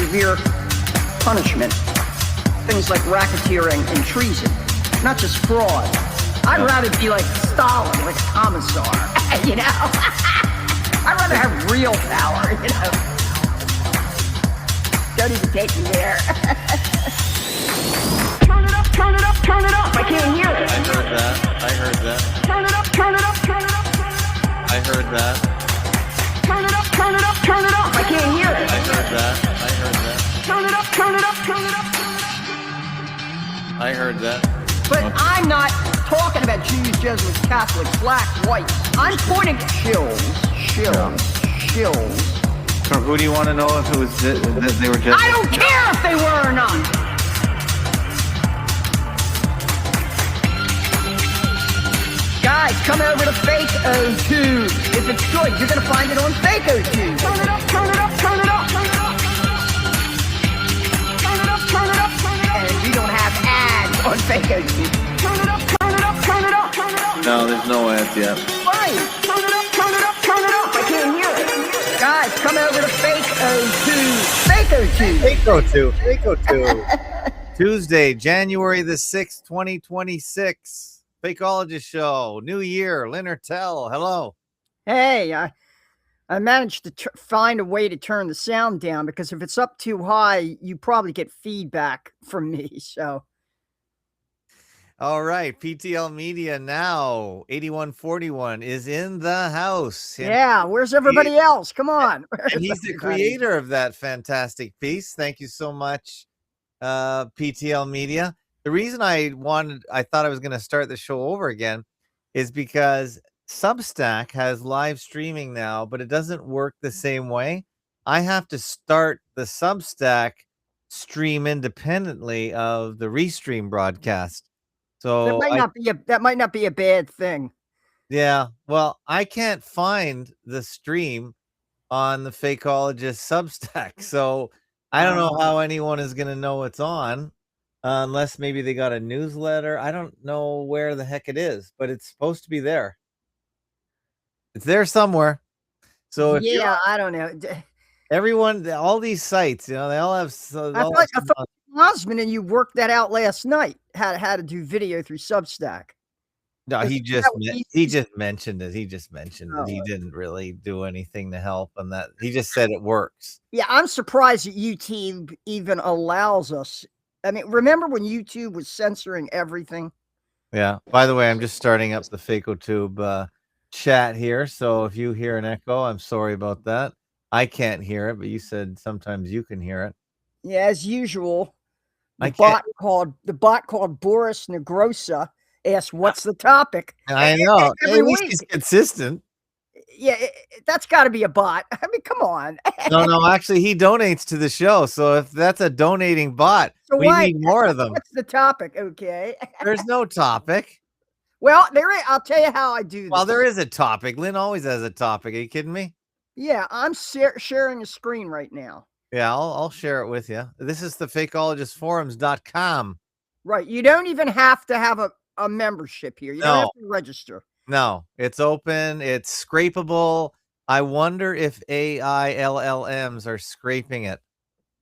severe punishment. Things like racketeering and treason, not just fraud. I'd rather be like Stalin, like a commissar, you know? I'd rather have real power, you know? Don't even take me there. Turn it up, turn it up, turn it up. I can't hear it. I heard that. I heard that. Turn it up, turn it up, turn it up. I heard that. Turn it up, turn it up, turn it up. I can't hear it. I heard that. I heard that. Turn it up, turn it up, turn it up. I heard that. But I'm not talking about Jews, Jesuits, Catholics, blacks, whites. I'm pointing to shills. So who do you want to know if it was that they were just? I don't care if they were or not. Guys, come over to Fakeologist. If it's good, you're gonna find it on Fakeologist. Turn it up, turn it up, turn it up, turn it up. Turn it up, turn it up, turn it up. And we don't have ads on Fakeologist. Turn it up, turn it up, turn it up, turn it up. No, there's no ads yet. Right. Turn it up, turn it up, turn it up. I can't hear it. Guys, come over to Fakeologist. Fakeologist. Tuesday, January the 6th, 2026. Fakeologist show. New year. Lynn Ertell. Hello. Hey, I managed to find a way to turn the sound down, because if it's up too high, you probably get feedback from me. So, all right. PTL Media now. 8141 is in the house. Yeah. Where's everybody else? Come on. And he's the creator of that fantastic piece. Thank you so much, PTL Media. The reason I thought I was going to start the show over again is because Substack has live streaming now, but it doesn't work the same way. I have to start the Substack stream independently of the Restream broadcast. So that might not be a bad thing. Yeah. Well, I can't find the stream on the Fakeologist Substack. So I don't know how anyone is going to know it's on. Unless maybe they got a newsletter. I don't know where the heck it is, but it's supposed to be there. It's there somewhere. So if I don't know. Everyone, all these sites, they all have. I thought your husband and you worked that out last night. How to do video through Substack. No, he just mentioned it. He didn't really do anything to help on that. He just said it works. Yeah, I'm surprised that YouTube even allows us. I mean, remember when YouTube was censoring everything? Yeah. By the way, I'm just starting up the FakeoTube chat here. So if you hear an echo, I'm sorry about that. I can't hear it, but you said sometimes you can hear it. Yeah, as usual. The bot called Boris Negrosa asked, "What's the topic?" I know. At least he's consistent. Yeah, that's got to be a bot. I mean, come on. No, actually, he donates to the show. So if that's a donating bot, we need more of them. What's the topic? Okay. There's no topic. Well, I'll tell you how I do this. Well, there is a topic. Lynn always has a topic. Are you kidding me? Yeah, I'm sharing the screen right now. Yeah, I'll share it with you. This is the fakeologistforums.com. Right. You don't even have to have a membership here. You don't have to register. No, it's open. It's scrapable. I wonder if AI LLMs are scraping it.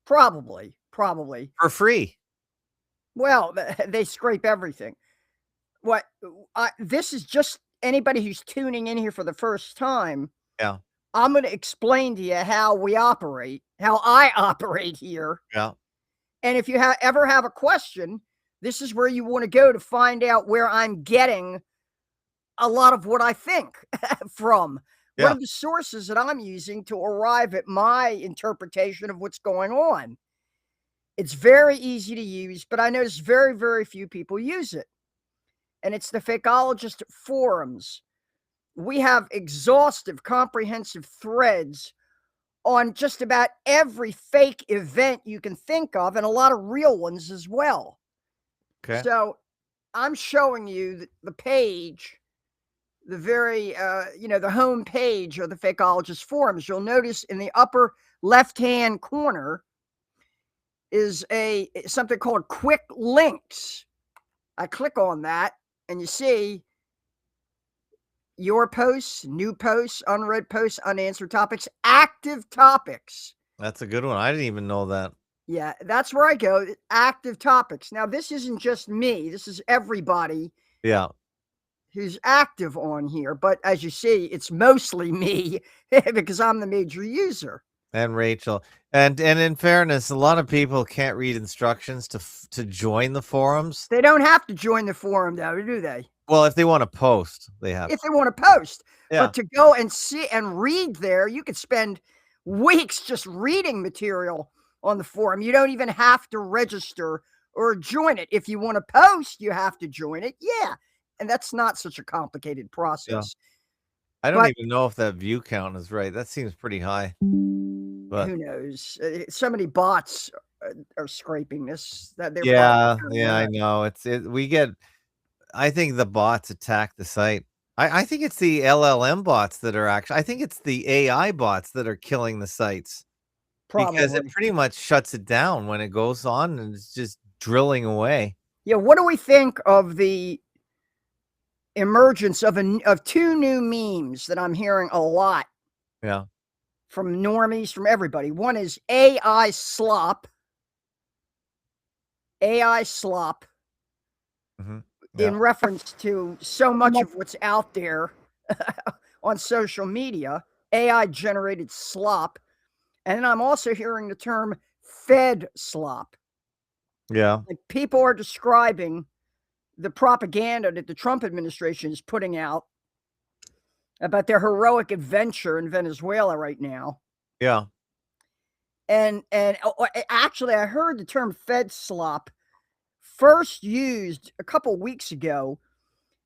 Probably. For free. Well, they scrape everything. This is just anybody who's tuning in here for the first time. Yeah. I'm going to explain to you how we operate, how I operate here. Yeah. And if you ever have a question, this is where you want to go to find out where I'm getting a lot of what I think from. What are the sources that I'm using to arrive at my interpretation of what's going on? It's very easy to use, but I notice very, very few people use it. And it's the Fakeologist forums. We have exhaustive, comprehensive threads on just about every fake event you can think of, and a lot of real ones as well. Okay. So I'm showing you the page, the very, the home page of the Fakeologist forums. You'll notice in the upper left-hand corner is something called Quick Links. I click on that, and you see your posts, new posts, unread posts, unanswered topics, active topics. That's a good one. I didn't even know that. Yeah, that's where I go. Active topics. Now, this isn't just me. This is everybody. Yeah. Who's active on here. But as you see, it's mostly me because I'm the major user. And Rachel. And in fairness, a lot of people can't read instructions to join the forums. They don't have to join the forum, though, do they? Well, if they want to post, they have. If they want to post. Yeah. But to go and see and read there, you could spend weeks just reading material on the forum. You don't even have to register or join it. If you want to post, you have to join it. Yeah. And that's not such a complicated process. I don't even know if that view count is right. That seems pretty high. But who knows? So many bots are scraping this. That they're I know. We get. I think the bots attack the site. I think it's the LLM bots that are actually. I think it's the AI bots that are killing the sites. Probably. Because it pretty much shuts it down when it goes on and it's just drilling away. Yeah. What do we think of the emergence of two new memes that I'm hearing a lot? Yeah. From normies, from everybody. One is AI slop. AI slop. Mm-hmm. Yeah. In reference to so much of what's out there on social media, AI generated slop. And I'm also hearing the term Fed slop. Yeah. Like people are describing the propaganda that the Trump administration is putting out about their heroic adventure in Venezuela right now. Yeah. And actually, I heard the term Fed slop first used a couple weeks ago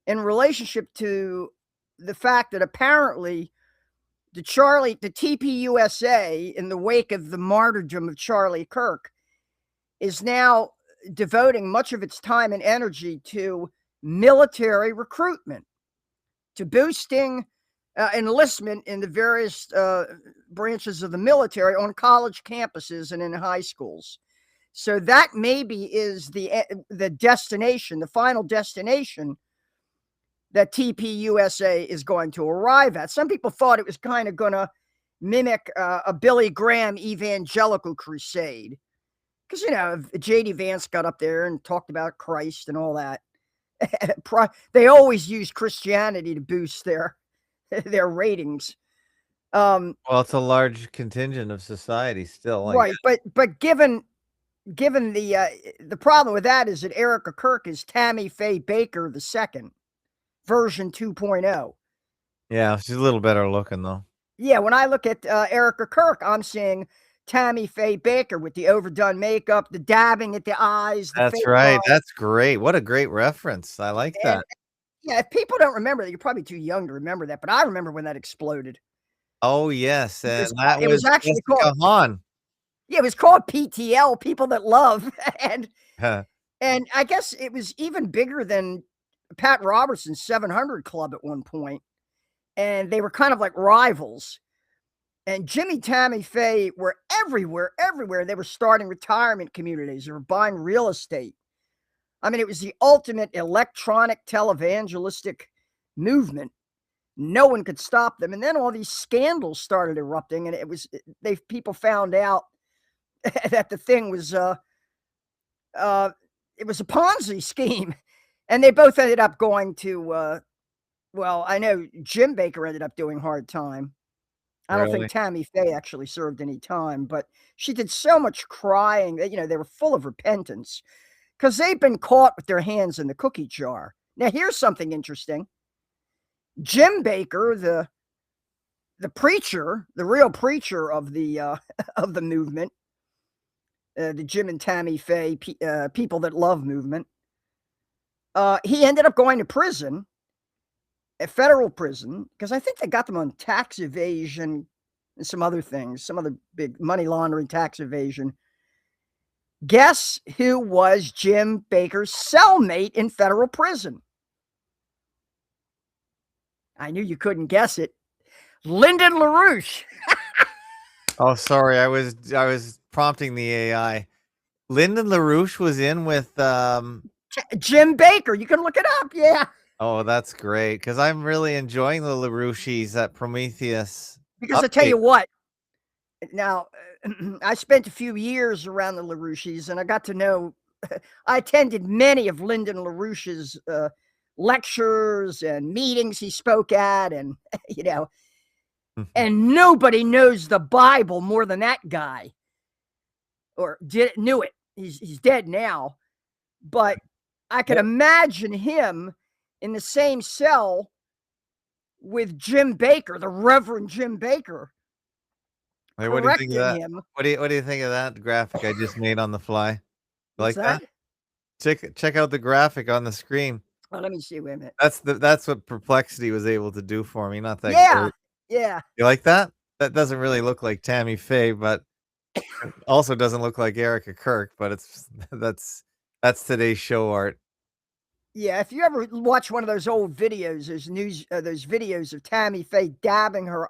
in relationship to the fact that apparently the TPUSA, in the wake of the martyrdom of Charlie Kirk, is now devoting much of its time and energy to military recruitment, to boosting enlistment in the various branches of the military on college campuses and in high schools. So that maybe is the destination, the final destination that TPUSA is going to arrive at. Some people thought it was kind of going to mimic a Billy Graham evangelical crusade. Because, you know, J.D. Vance got up there and talked about Christ and all that. They always use Christianity to boost their ratings. Well, it's a large contingent of society still. Right, but given the problem with that is that Erica Kirk is Tammy Faye Baker II, version 2.0. Yeah, she's a little better looking though. Yeah, when I look at Erica Kirk, I'm seeing Tammy Faye Baker with the overdone makeup, the dabbing at the eyes. That's right. That's great. What a great reference. I like that. Yeah, if people don't remember that, you're probably too young to remember that, but I remember when that exploded. Oh yes, and it was actually called Han. Yeah, it was called PTL, People That Love, and I guess it was even bigger than Pat Robertson's 700 Club at one point, and they were kind of like rivals. And Jimmy, Tammy Faye were everywhere. They were starting retirement communities. They were buying real estate. I mean, it was the ultimate electronic televangelistic movement. No one could stop them. And then all these scandals started erupting, and people found out that the thing was it was a Ponzi scheme. And they both ended up going to well, I know Jim Baker ended up doing hard time. I don't think Tammy Faye actually served any time, but she did so much crying that, you know, they were full of repentance because they've been caught with their hands in the cookie jar. Now, here's something interesting. Jim Baker, the preacher, the real preacher of the movement, the Jim and Tammy Faye People That Love movement, he ended up going to prison. A federal prison, because I think they got them on tax evasion and some other things, some other big money laundering, tax evasion. Guess who was Jim Baker's cellmate in federal prison? I knew you couldn't guess it. Lyndon LaRouche. Oh, sorry. I was prompting the AI. Lyndon LaRouche was in with Jim Baker. You can look it up. Yeah. Oh, that's great, because I'm really enjoying the LaRouches at Prometheus. Because I tell you what, now, I spent a few years around the LaRouches, and I got to know. I attended many of Lyndon LaRouche's lectures and meetings he spoke at, and and nobody knows the Bible more than that guy, or knew it. He's dead now, but I could imagine him in the same cell with Jim Baker, the Reverend Jim Baker. Hey, what do you think of that? What do you think of that graphic I just made on the fly? Like that? Check out the graphic on the screen. Oh, let me see. Wait a minute. That's what Perplexity was able to do for me. Not that. Yeah. You like that? That doesn't really look like Tammy Faye, but it also doesn't look like Erica Kirk. But that's today's show art. Yeah, if you ever watch one of those old videos, those videos of Tammy Faye dabbing her.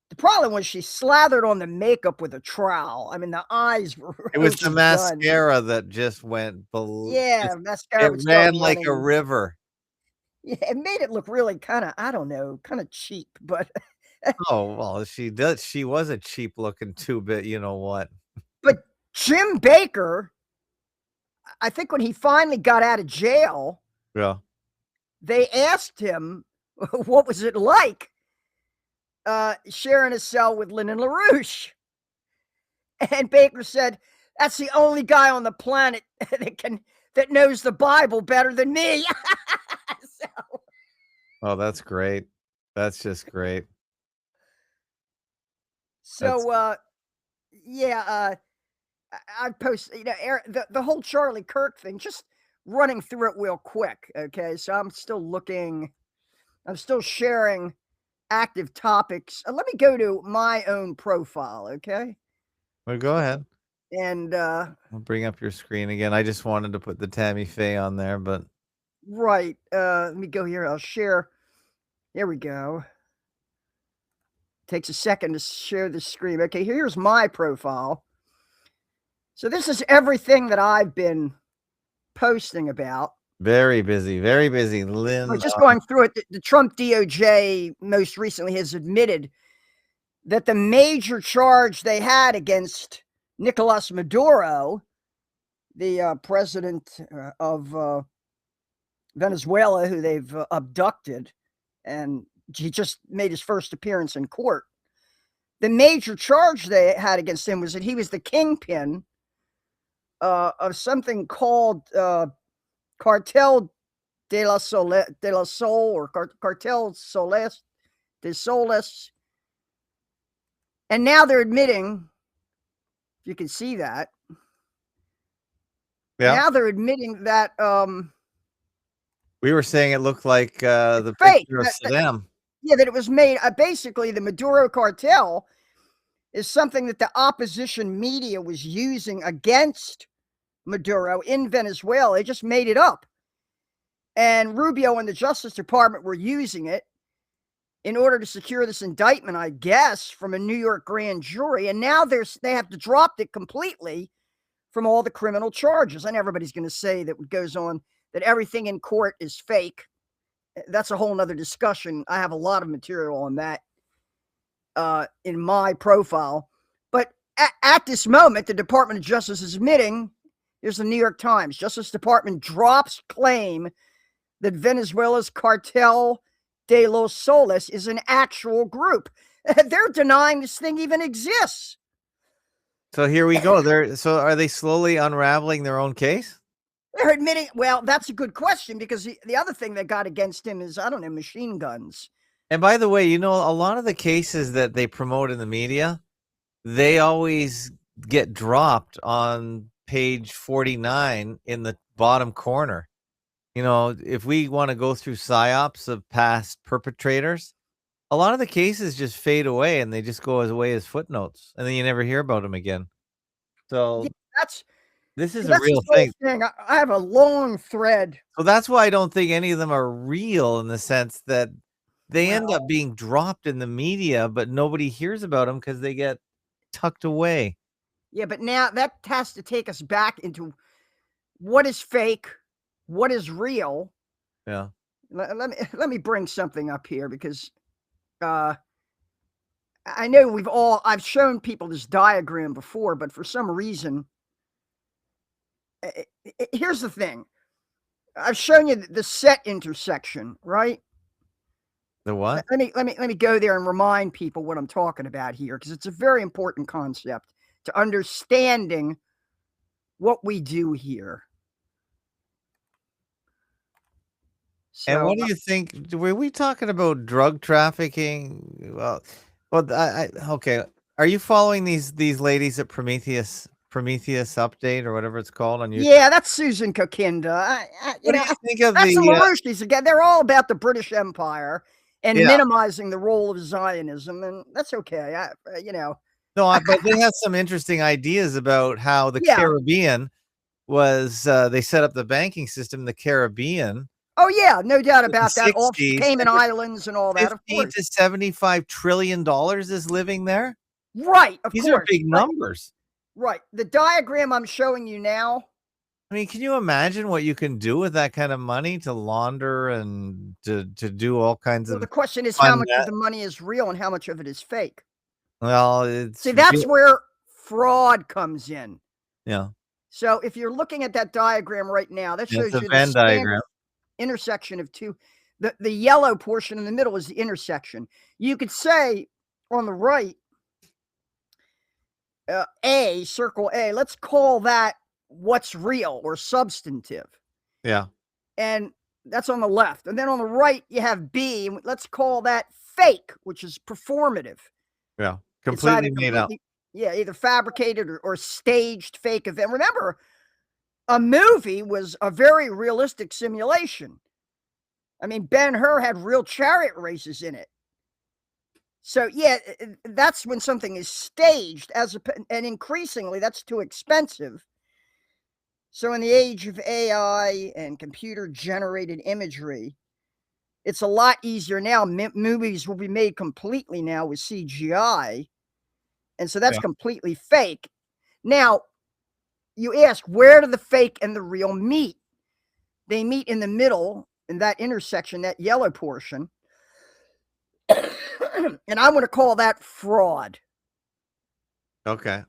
The problem was she slathered on the makeup with a trowel. I mean, the eyes were. It was the mascara that just went below. Yeah, mascara. It ran like a river. Yeah, it made it look really kind of, I don't know, kind of cheap. But oh well, she does. She was a cheap looking two-bit. You know what? But Jim Baker, I think when he finally got out of jail, they asked him what was it like sharing a cell with Lyndon LaRouche. And Baker said, that's the only guy on the planet that knows the Bible better than me. Oh, that's great. That's just great. So, I post, the whole Charlie Kirk thing, just running through it real quick. Okay. So I'm still sharing active topics. Let me go to my own profile. Okay. Well, go ahead. And I'll bring up your screen again. I just wanted to put the Tammy Faye on there, but right. Let me go here. I'll share. There we go. Takes a second to share the screen. Okay, here's my profile. So this is everything that I've been posting about. Very busy, Lynn. We're just going through it. The Trump DOJ most recently has admitted that the major charge they had against Nicolas Maduro, the president of Venezuela, who they've abducted, and he just made his first appearance in court. The major charge they had against him was that he was the kingpin of something called Cartel de la Sol, or Cartel Soles de Soles. And now they're admitting, you can see that. Yeah. Now they're admitting that we were saying it looked like the picture of Saddam. That it was made. Basically, the Maduro cartel is something that the opposition media was using against Maduro in Venezuela. They just made it up. And Rubio and the Justice Department were using it in order to secure this indictment, I guess, from a New York grand jury. And now they have to drop it completely from all the criminal charges. And everybody's going to say that what goes on, that everything in court is fake. That's a whole nother discussion. I have a lot of material on that in my profile. But at this moment, the Department of Justice is admitting, here's the New York Times, Justice Department drops claim that Venezuela's Cartel de los Soles is an actual group. They're denying this thing even exists. So here we go. So are they slowly unraveling their own case? They're admitting, well, that's a good question, because the other thing that got against him is, I don't know, machine guns. And by the way, a lot of the cases that they promote in the media, they always get dropped on page 49 in the bottom corner. If we want to go through psyops of past perpetrators, a lot of the cases just fade away and they just go away as footnotes, and then you never hear about them again. So this is a real thing. I have a long thread. So that's why I don't think any of them are real, in the sense that they end up being dropped in the media, but nobody hears about them because they get tucked away. Yeah, but now that has to take us back into what is fake, what is real. Yeah. Let me bring something up here, because I know I've shown people this diagram before, but for some reason, here's the thing. I've shown you the set intersection, right? The what? Let me go there and remind people what I'm talking about here, because it's a very important concept to understanding what we do here. And So, what do you think? Were we talking about drug trafficking? Okay. Are you following these ladies at Prometheus Update or whatever it's called on YouTube? yeah, that's Susan Kokinda. What do you think of that's the the? Marushis again. They're all about the British Empire and Yeah. minimizing the role of Zionism, and that's okay. No, but they have some interesting ideas about how the Yeah. Caribbean was. They set up the banking system in the Caribbean. Oh yeah, no doubt about that. 60s, All Cayman Islands and all that. Of 50 course. to $75 trillion is living there. Right. Of These course. are big numbers. Right. The diagram I'm showing you now. I mean, can you imagine what you can do with that kind of money to launder and to do all kinds Well, of? the question is how much of the money is real and how much of it is fake. Well, see, that's where fraud comes in. Yeah. So if you're looking at that diagram right now, that shows you the Venn diagram. Intersection of two. The yellow portion in the middle is the intersection. You could say on the right, circle A, let's call that what's real or substantive. Yeah. And that's on the left. And then on the right, you have B, and let's call that fake, which is performative. Yeah. Completely made up. Yeah, either fabricated or staged fake event. Remember, a movie was a very realistic simulation. I mean, Ben-Hur had real chariot races in it. So yeah, that's when something is staged, and increasingly that's too expensive. So in the age of AI and computer-generated imagery, it's a lot easier now. Movies will be made completely now with CGI, and so that's completely fake. Now, you ask, where do the fake and the real meet? They meet in the middle, in that intersection, that yellow portion. And I'm going to call that fraud. Okay.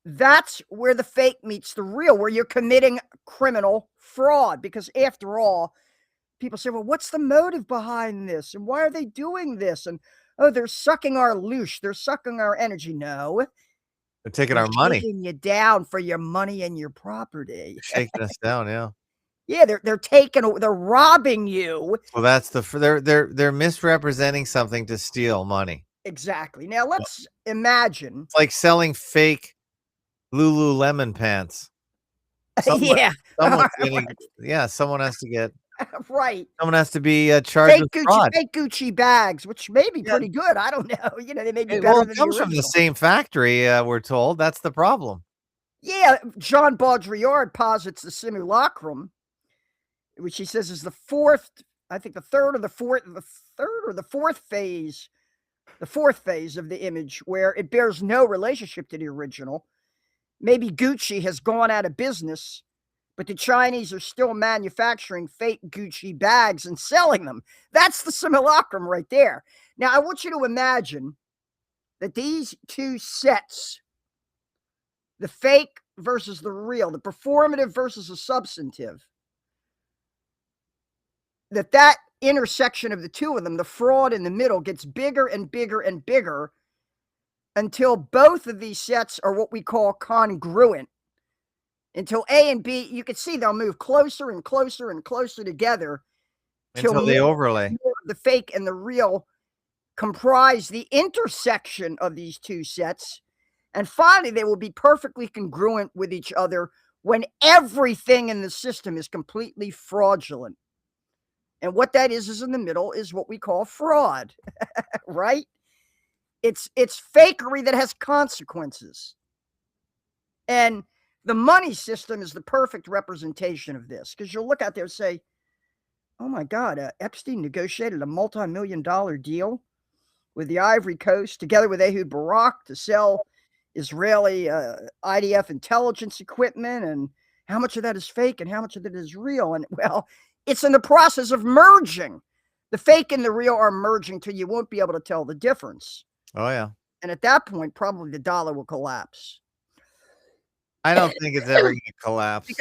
That's where the fake meets the real, where you're committing criminal fraud. Because after all, people say, well, what's the motive behind this? And why are they doing this? And, oh, they're sucking our loosh. They're sucking our energy. No. They're taking our money. Taking you down for your money and your property. Shaking us down, yeah. Yeah, they're robbing you. Well, that's they're misrepresenting something to steal money. Exactly. Now let's imagine. It's like selling fake Lululemon pants. Someone has to get right. Someone has to be charged with fraud. Fake Gucci bags, which may be pretty good. I don't know. They may be better than it comes from the same factory, we're told. That's the problem. Yeah, John Baudrillard posits the simulacrum, which he says is the fourth phase of the image, where it bears no relationship to the original. Maybe Gucci has gone out of business, but the Chinese are still manufacturing fake Gucci bags and selling them. That's the simulacrum right there. Now, I want you to imagine that these two sets, the fake versus the real, the performative versus the substantive, that intersection of the two of them, the fraud in the middle, gets bigger and bigger and bigger until both of these sets are what we call congruent. Until A and B, you can see they'll move closer and closer and closer together until they overlay. The fake and the real comprise the intersection of these two sets. And finally, they will be perfectly congruent with each other when everything in the system is completely fraudulent. And what that is in the middle is what we call fraud, right? It's fakery that has consequences. And the money system is the perfect representation of this, because you'll look out there and say, oh my God, Epstein negotiated a multi-million-dollar deal with the Ivory Coast together with Ehud Barak to sell Israeli IDF intelligence equipment, and how much of that is fake and how much of it is real. And well, it's in the process of merging. The fake and the real are merging till you won't be able to tell the difference. Oh, yeah. And at that point, probably the dollar will collapse. I don't think it's ever going to collapse.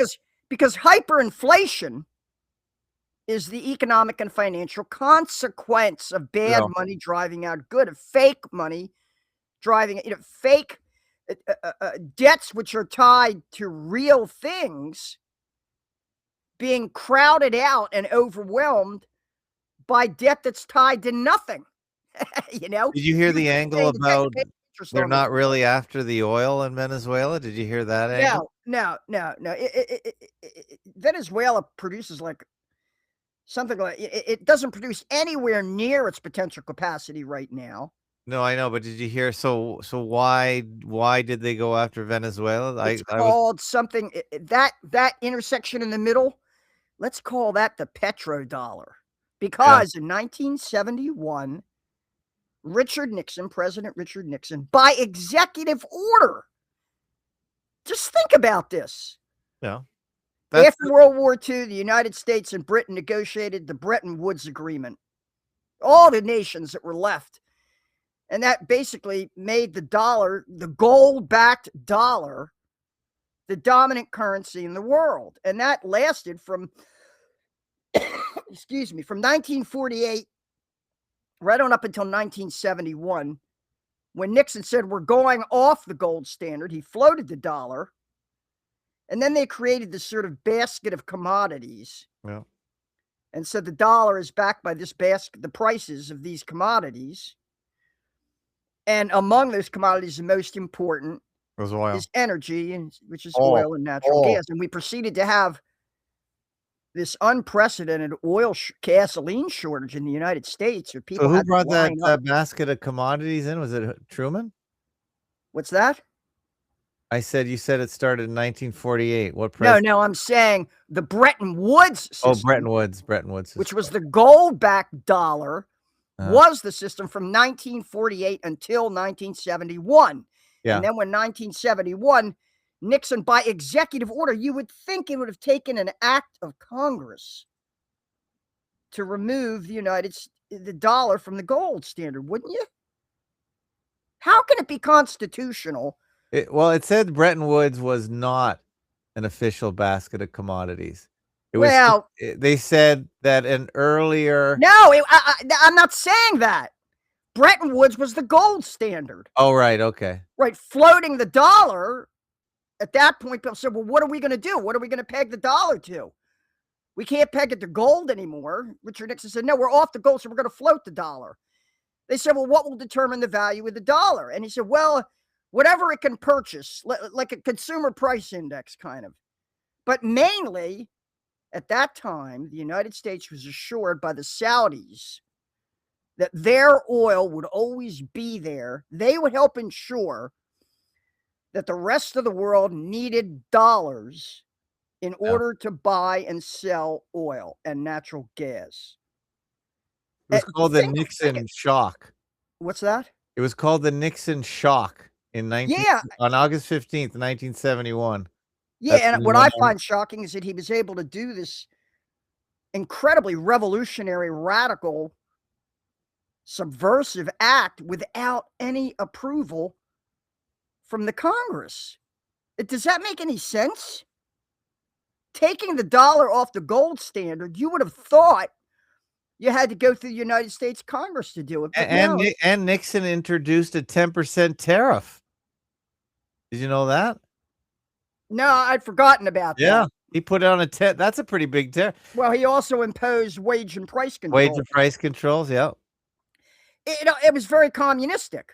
Because hyperinflation is the economic and financial consequence of bad money driving out good, of fake money driving, fake debts which are tied to real things being crowded out and overwhelmed by debt that's tied to nothing. Did you hear the angle about they're not really after the oil in Venezuela? Did you hear that angle? No. Venezuela produces like something like it doesn't produce anywhere near its potential capacity right now. No, I know, but did you hear? So why did they go after Venezuela? It's called something that intersection in the middle. Let's call that the petrodollar, because in 1971, President Richard Nixon, by executive order. Just think about this. Yeah. After World War II, the United States and Britain negotiated the Bretton Woods Agreement. All the nations that were left. And that basically made the dollar, the gold-backed dollar, the dominant currency in the world. And that lasted from, excuse me, from 1948 right on up until 1971, when Nixon said, we're going off the gold standard. He floated the dollar. And then they created this sort of basket of commodities. Yeah. And so the dollar is backed by this basket, the prices of these commodities. And among those commodities, the most important is energy, which is oil and natural gas. And we proceeded to have this unprecedented gasoline shortage in the United States. Or people so who brought that basket of commodities in? Was it Truman? What's that? I said, you said it started in 1948. What president? No, I'm saying the Bretton Woods system. Oh, Bretton Woods system. Which was the gold-backed dollar, was the system from 1948 until 1971. Yeah. And then when 1971, Nixon, by executive order, you would think it would have taken an act of Congress to remove the dollar from the gold standard, wouldn't you? How can it be constitutional? It said Bretton Woods was not an official basket of commodities. They said that an earlier... No, I'm not saying that. Bretton Woods was the gold standard. Oh, right, okay. Right, floating the dollar. At that point, people said, well, what are we going to do? What are we going to peg the dollar to? We can't peg it to gold anymore. Richard Nixon said, no, we're off the gold, so we're going to float the dollar. They said, well, what will determine the value of the dollar? And he said, well, whatever it can purchase, like a consumer price index kind of. But mainly, at that time, the United States was assured by the Saudis that their oil would always be there. They would help ensure that the rest of the world needed dollars in order to buy and sell oil and natural gas. It was called the Nixon shock. What's that? It was called the Nixon shock on August 15th, 1971. Yeah, and what I find shocking is that he was able to do this incredibly revolutionary, radical, subversive act without any approval from the Congress. Does that make any sense? Taking the dollar off the gold standard, you would have thought you had to go through the United States Congress to do it. And Nixon introduced a 10% tariff. Did you know that? No, I'd forgotten about that. Yeah, he put on a 10. That's a pretty big tariff. Well, he also imposed wage and price controls. Wage and price controls, yeah. It was very communistic.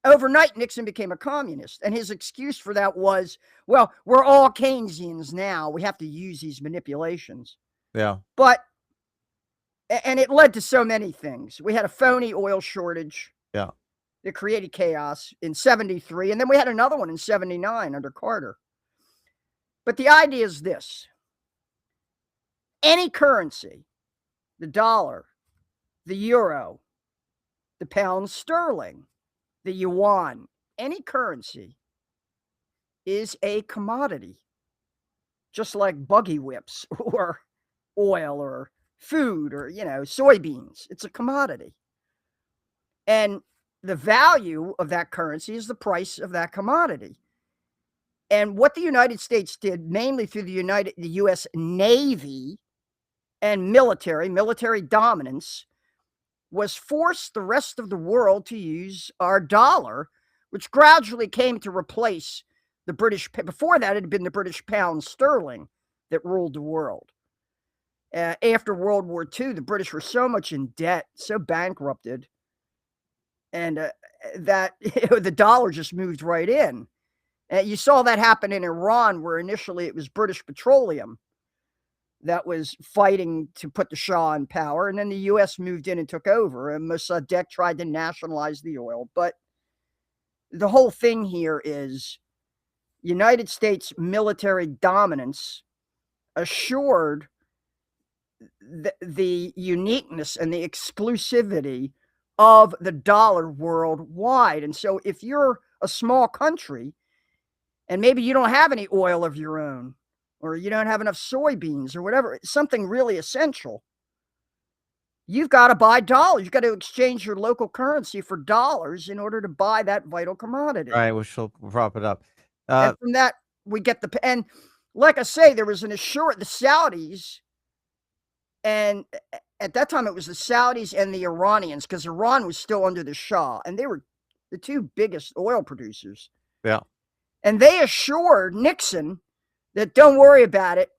Overnight, Nixon became a communist, and his excuse for that was, well, we're all Keynesians now. We have to use these manipulations. Yeah. And it led to so many things. We had a phony oil shortage. Yeah. That created chaos in 73, and then we had another one in 79 under Carter. But the idea is this. Any currency, the dollar, the euro, the pound sterling, the yuan, any currency is a commodity, just like buggy whips or oil or food or, soybeans. It's a commodity. And the value of that currency is the price of that commodity. And what the United States did, mainly through the U.S. Navy and military dominance, was force the rest of the world to use our dollar, which gradually came to replace the British. Before that, it had been the British pound sterling that ruled the world. After World War II, the British were so much in debt, so bankrupted, and that the dollar just moved right in. You saw that happen in Iran, where initially it was British Petroleum that was fighting to put the Shah in power, and then the U.S. moved in and took over, and Mossadegh tried to nationalize the oil. But the whole thing here is United States military dominance assured the uniqueness and the exclusivity of the dollar worldwide. And so if you're a small country and maybe you don't have any oil of your own, or you don't have enough soybeans or whatever, something really essential, you've got to buy dollars. You've got to exchange your local currency for dollars in order to buy that vital commodity. Right, which will prop it up. And from that, we get and like I say, there was an assurance, the Saudis, and at that time it was the Saudis and the Iranians, because Iran was still under the Shah, and they were the two biggest oil producers. Yeah. And they assured Nixon that don't worry about it.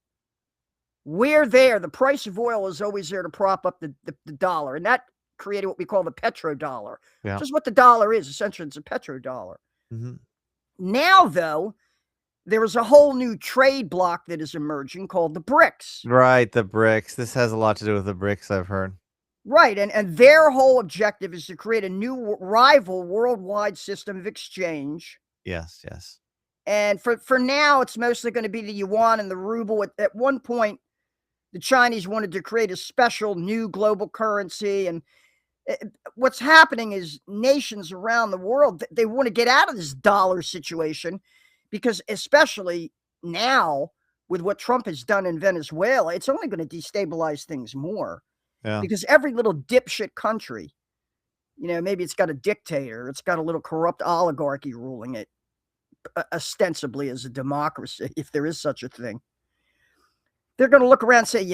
We're there. The price of oil is always there to prop up the dollar. And that created what we call the petrodollar, which is what the dollar is. Essentially, it's a petrodollar. Mm-hmm. Now, though, there is a whole new trade bloc that is emerging called the BRICS. Right, the BRICS. This has a lot to do with the BRICS, I've heard. Right, and their whole objective is to create a new rival worldwide system of exchange. Yes, yes. And for now, it's mostly going to be the yuan and the ruble. At one point, the Chinese wanted to create a special new global currency. And what's happening is nations around the world, they want to get out of this dollar situation, because especially now with what Trump has done in Venezuela, it's only going to destabilize things more. Yeah. Because every little dipshit country, maybe it's got a dictator, it's got a little corrupt oligarchy ruling it, ostensibly as a democracy, if there is such a thing. They're going to look around and say,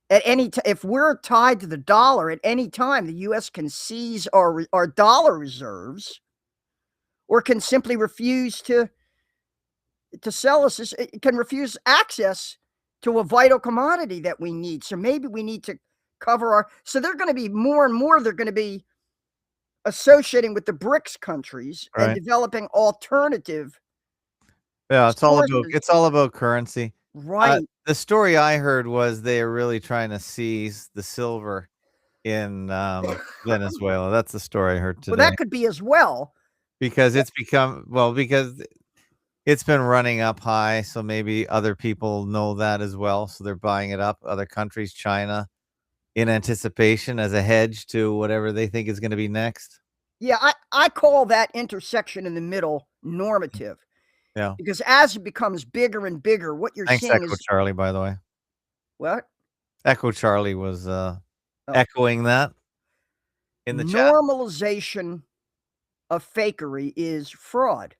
at any if we're tied to the dollar, at any time the U.S. can seize our dollar reserves, or can simply refuse to sell us. It can refuse access to a vital commodity that we need. So maybe we need to cover so they're going to be more and more, they're going to be associating with the BRICS countries, right, and developing alternative. Yeah, it's all about currency. Right. The story I heard was they are really trying to seize the silver in Venezuela. That's the story I heard today. Well, that could be as well. Because it's because it's been running up high, so maybe other people know that as well, so they're buying it up. Other countries, China, in anticipation as a hedge to whatever they think is going to be next. Yeah, I call that intersection in the middle normative. Yeah. Because as it becomes bigger and bigger, what you're seeing Echo Charlie, by the way. What? Echo Charlie was echoing that in the chat. Normalization of fakery is fraud.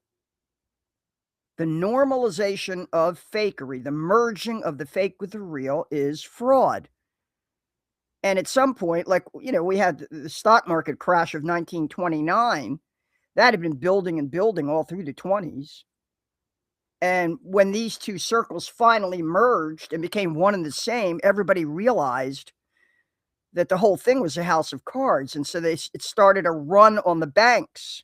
The normalization of fakery, the merging of the fake with the real, is fraud. And at some point, like, we had the stock market crash of 1929. That had been building and building all through the 20s. And when these two circles finally merged and became one and the same, everybody realized that the whole thing was a house of cards. And so it started a run on the banks.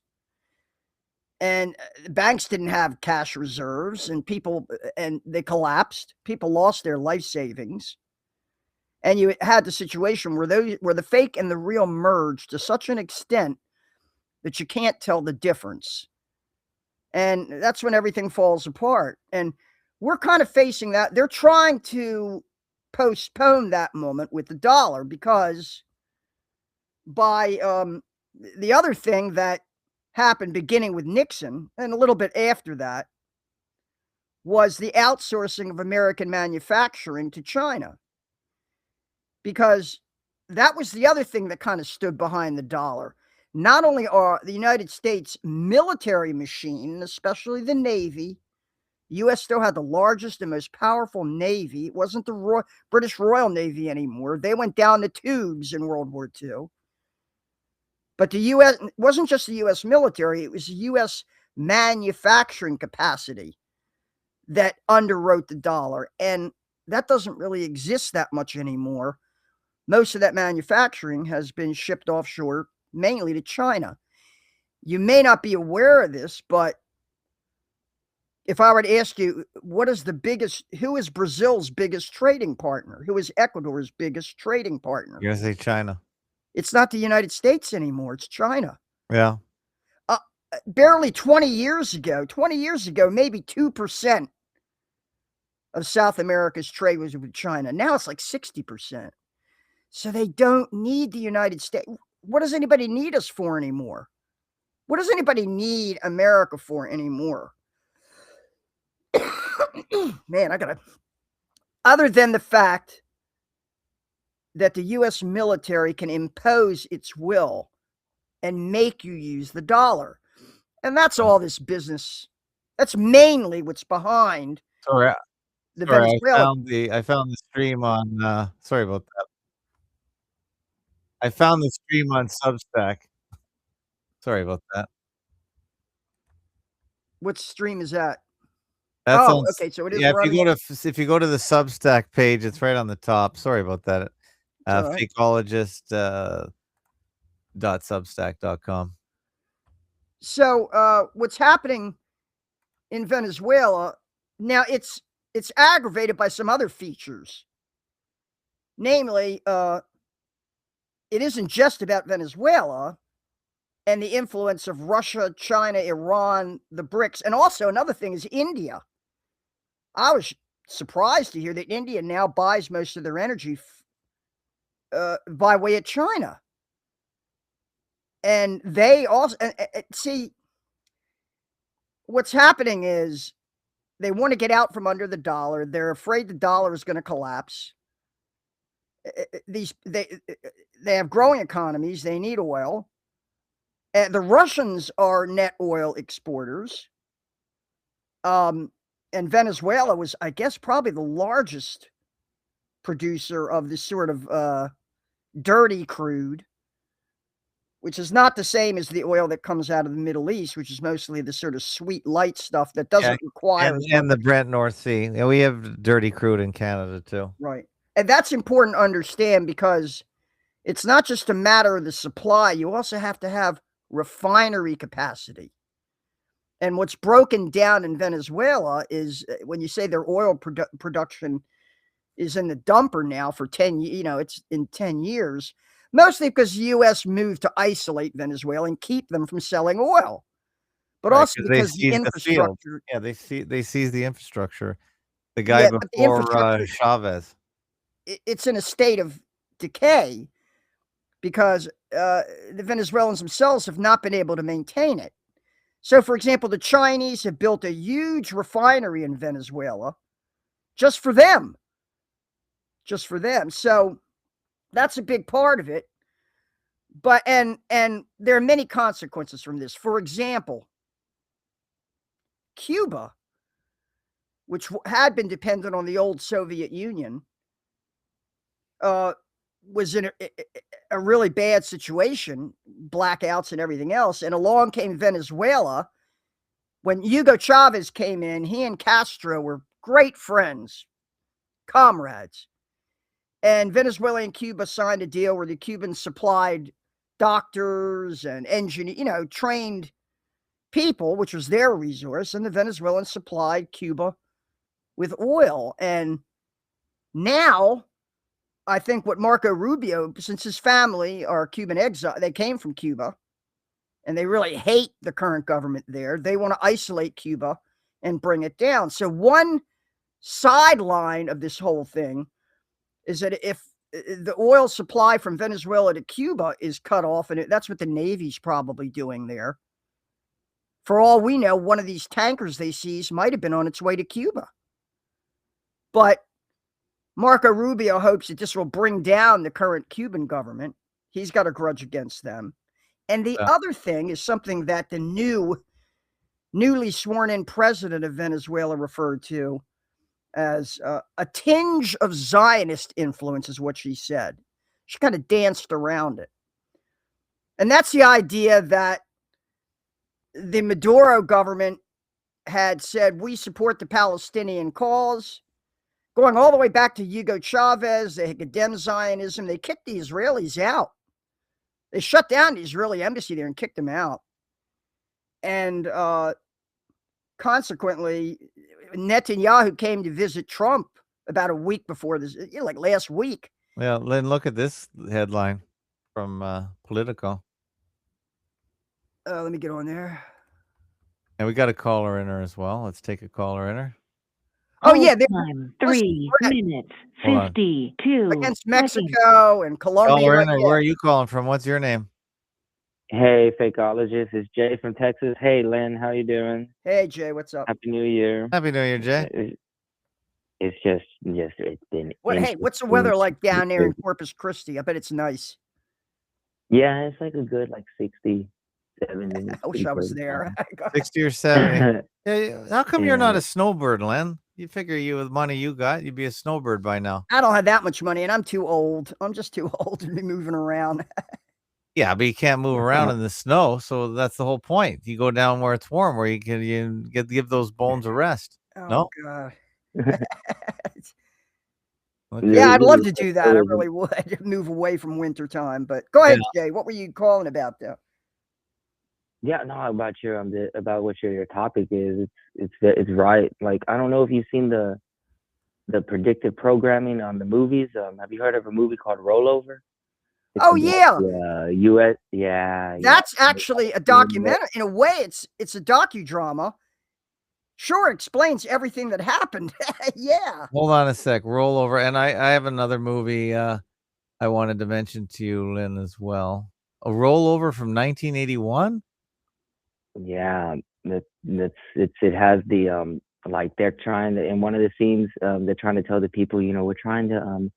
And the banks didn't have cash reserves, and they collapsed. People lost their life savings. And you had the situation where the fake and the real merged to such an extent that you can't tell the difference. And that's when everything falls apart. And we're kind of facing that. They're trying to postpone that moment with the dollar, because by the other thing that happened beginning with Nixon and a little bit after that was the outsourcing of American manufacturing to China. Because that was the other thing that kind of stood behind the dollar. not only are the United States military machine, especially the Navy, U.S. still had the largest and most powerful Navy. It wasn't the British Royal Navy anymore. They went down the tubes in World War II. But the U.S. wasn't just the U.S. military, it was the U.S. manufacturing capacity that underwrote the dollar. And that doesn't really exist that much anymore. Most of that manufacturing has been shipped offshore, mainly to China. You may not be aware of this, but if I were to ask you, who is Brazil's biggest trading partner? Who is Ecuador's biggest trading partner? You're going to say China. It's not the United States anymore. It's China. Yeah. Barely 20 years ago, maybe 2% of South America's trade was with China. Now it's like 60%. So they don't need the United States. What does anybody need us for anymore? What does anybody need America for anymore? Man, other than the fact that the U.S. military can impose its will and make you use the dollar. And that's all this business. That's mainly what's behind Venezuela. I found the stream on, sorry about that. I found the stream on Substack. Sorry about that. What stream is that? That's okay. So it is. Yeah, running. if you go to the Substack page, it's right on the top. Sorry about that. Right. Fakeologist .substack.com. So what's happening in Venezuela now? It's aggravated by some other features. Namely, it isn't just about Venezuela and the influence of Russia, China, Iran, the BRICS, and also another thing is India. I was surprised to hear that India now buys most of their energy by way of China. And they also see what's happening is they want to get out from under the dollar. They're afraid the dollar is going to collapse. They have growing economies. They need oil. The Russians are net oil exporters. And Venezuela was, I guess, probably the largest producer of this sort of dirty crude, which is not the same as the oil that comes out of the Middle East, which is mostly the sort of sweet light stuff that doesn't require. And the Brent North Sea. Yeah, we have dirty crude in Canada too. Right. And that's important to understand because it's not just a matter of the supply. You also have to have refinery capacity. And what's broken down in Venezuela is when you say their oil production is in the dumper now for 10, it's in 10 years, mostly because the U.S. moved to isolate Venezuela and keep them from selling oil, but also because the infrastructure. They seize the infrastructure. The guy before Chavez. It's in a state of decay because the Venezuelans themselves have not been able to maintain it. So, for example, the Chinese have built a huge refinery in Venezuela just for them. So that's a big part of it. But and there are many consequences from this. For example, Cuba, which had been dependent on the old Soviet Union, was in a really bad situation, blackouts and everything else. And along came Venezuela. When Hugo Chavez came in, he and Castro were great friends, comrades. And Venezuela and Cuba signed a deal where the Cubans supplied doctors and engineers, trained people, which was their resource, and the Venezuelans supplied Cuba with oil. And now, I think what Marco Rubio, since his family are Cuban exile, they came from Cuba, and they really hate the current government there. They want to isolate Cuba and bring it down. So one sideline of this whole thing is that if the oil supply from Venezuela to Cuba is cut off, and that's what the Navy's probably doing there, for all we know, one of these tankers they seized might have been on its way to Cuba. But Marco Rubio hopes that this will bring down the current Cuban government. He's got a grudge against them. And the other thing is something that the newly sworn in president of Venezuela referred to as a tinge of Zionist influence, is what she said. She kind of danced around it. And that's the idea that the Maduro government had said, we support the Palestinian cause, going all the way back to Hugo Chavez. They condemned Zionism. They kicked the Israelis out. They shut down the Israeli embassy there and kicked them out. And consequently, Netanyahu came to visit Trump about a week before this, like last week. Well, Lynn, look at this headline from Politico. Let me get on there. And we got a caller in her as well. Let's take a caller in her. Oh, yeah. Time 3 minutes, 52 against Mexico and Colombia. Caller in her, where are you calling from? What's your name? Hey, Fakeologist. It's Jay from Texas. Hey, Lynn. How you doing? Hey, Jay. What's up? Happy New Year. Happy New Year, Jay. It's just it's been. Hey, what's the weather like down there in Corpus Christi? I bet it's nice. Yeah, it's like a good 60, 70. I wish I was there. 60 or 70. Yeah, how come you're not a snowbird, Lynn? You figure you with money you got, you'd be a snowbird by now. I don't have that much money, and I'm too old. I'm just too old to be moving around. Yeah, but you can't move around in the snow, so that's the whole point. You go down where it's warm, where you can give those bones a rest. Oh, no? God. Okay. Yeah, I'd love to do that. I really would move away from winter time. But go ahead, Jay. What were you calling about, though? Yeah, no, about what your topic is. It's right. Like, I don't know if you've seen the predictive programming on the movies. Have you heard of a movie called Rollover? Yeah. Yeah. That's actually a documentary. In a way, it's a docudrama. Sure, explains everything that happened. Yeah. Hold on a sec. Rollover. And I have another movie I wanted to mention to you, Lynn, as well. A Rollover from 1981? Yeah. It has the they're trying to, in one of the scenes, they're trying to tell the people, we're trying to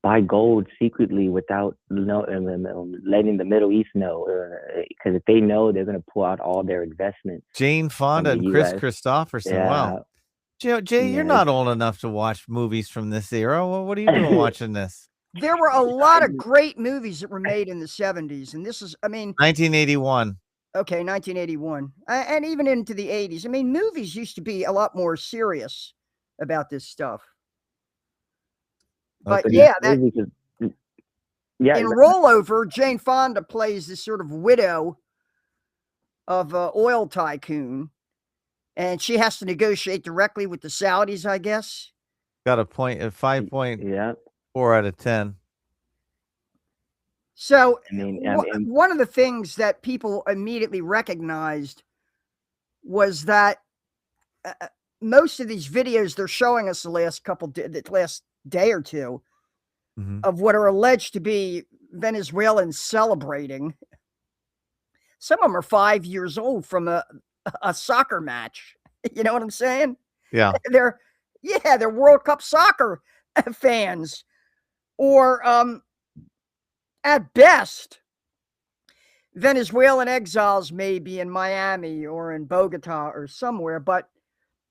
buy gold secretly without letting the Middle East know, because if they know, they're going to pull out all their investments. Jane Fonda and Chris Christopherson. Yeah. Wow. Jay, you're not old enough to watch movies from this era. Well, what are you doing watching this? There were a lot of great movies that were made in the 70s, and this is, 1981. Okay, 1981. And even into the 80s. Movies used to be a lot more serious about this stuff. But in Rollover, Jane Fonda plays this sort of widow of an oil tycoon, and she has to negotiate directly with the Saudis, I guess. Got a point at 5.4 out of 10. So one of the things that people immediately recognized was that most of these videos they're showing us the last day or two of what are alleged to be Venezuelans celebrating. Some of them are 5 years old from a soccer match. You know what I'm saying? Yeah. They're World Cup soccer fans. Or at best, Venezuelan exiles may be in Miami or in Bogota or somewhere, but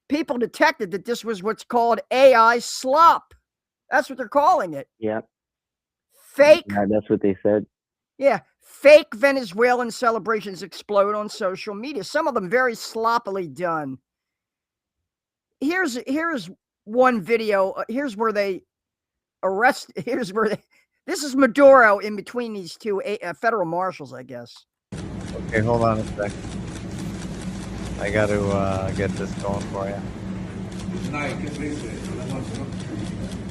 people detected that this was what's called AI slop. That's what they're calling it. Yeah. Fake. Yeah, that's what they said. Yeah. Fake Venezuelan celebrations explode on social media. Some of them very sloppily done. Here's one video. Here's where they arrest. This is Maduro in between these two federal marshals, I guess. Okay, hold on a sec. I got to get this going for you.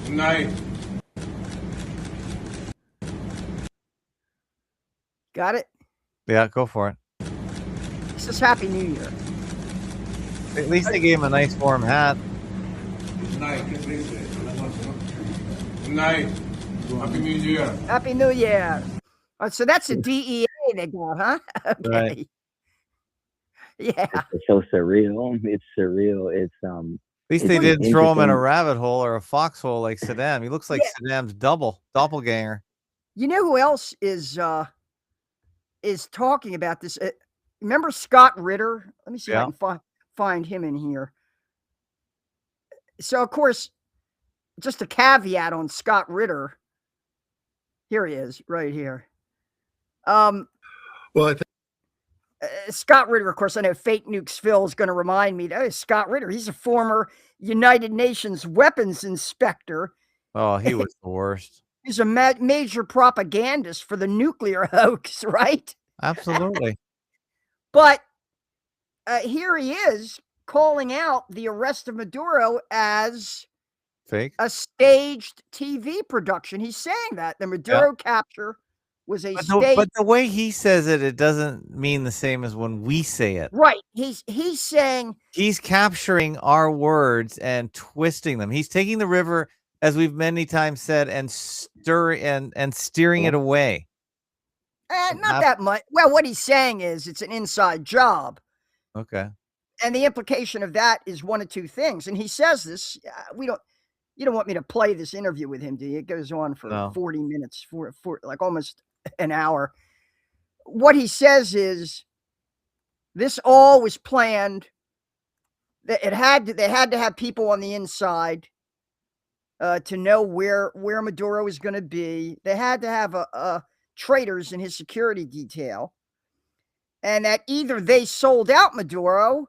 Good night. Got it? Yeah, go for it. This is Happy New Year. At least they gave him a nice warm hat. Good night. Good night. Happy New Year. Happy New Year. So that's a DEA they got, huh? Okay. Right. Yeah. It's so surreal. It's surreal. It's At least they didn't throw him in a rabbit hole or a foxhole like Saddam. He looks like Saddam's doppelganger. You know who else is is talking about this. Remember Scott Ritter? Let me see if I Yeah. can find him in here. So, of course, just a caveat on Scott Ritter. Here he is, right here. Well, I think Scott Ritter, of course, I know Fake Nukes Phil is going to remind me. Oh, Scott Ritter, he's a former United Nations weapons inspector. Oh, he was the worst. He's a major propagandist for the nuclear hoax, right? Absolutely. But here he is calling out the arrest of Maduro as Fake. a staged TV production. He's saying that the Maduro capture was a staged. But the way he says it, it doesn't mean the same as when we say it. Right. He's saying he's capturing our words and twisting them. He's taking the river, as we've many times said, and steering it away. Not that much. Well, what he's saying is it's an inside job. Okay. And the implication of that is one of two things. And he says this. You don't want me to play this interview with him, do you? It goes on for 40 minutes, for like almost an hour. What he says is this all was planned. They had to have people on the inside to know where Maduro is going to be. They had to have traitors in his security detail, and that either they sold out Maduro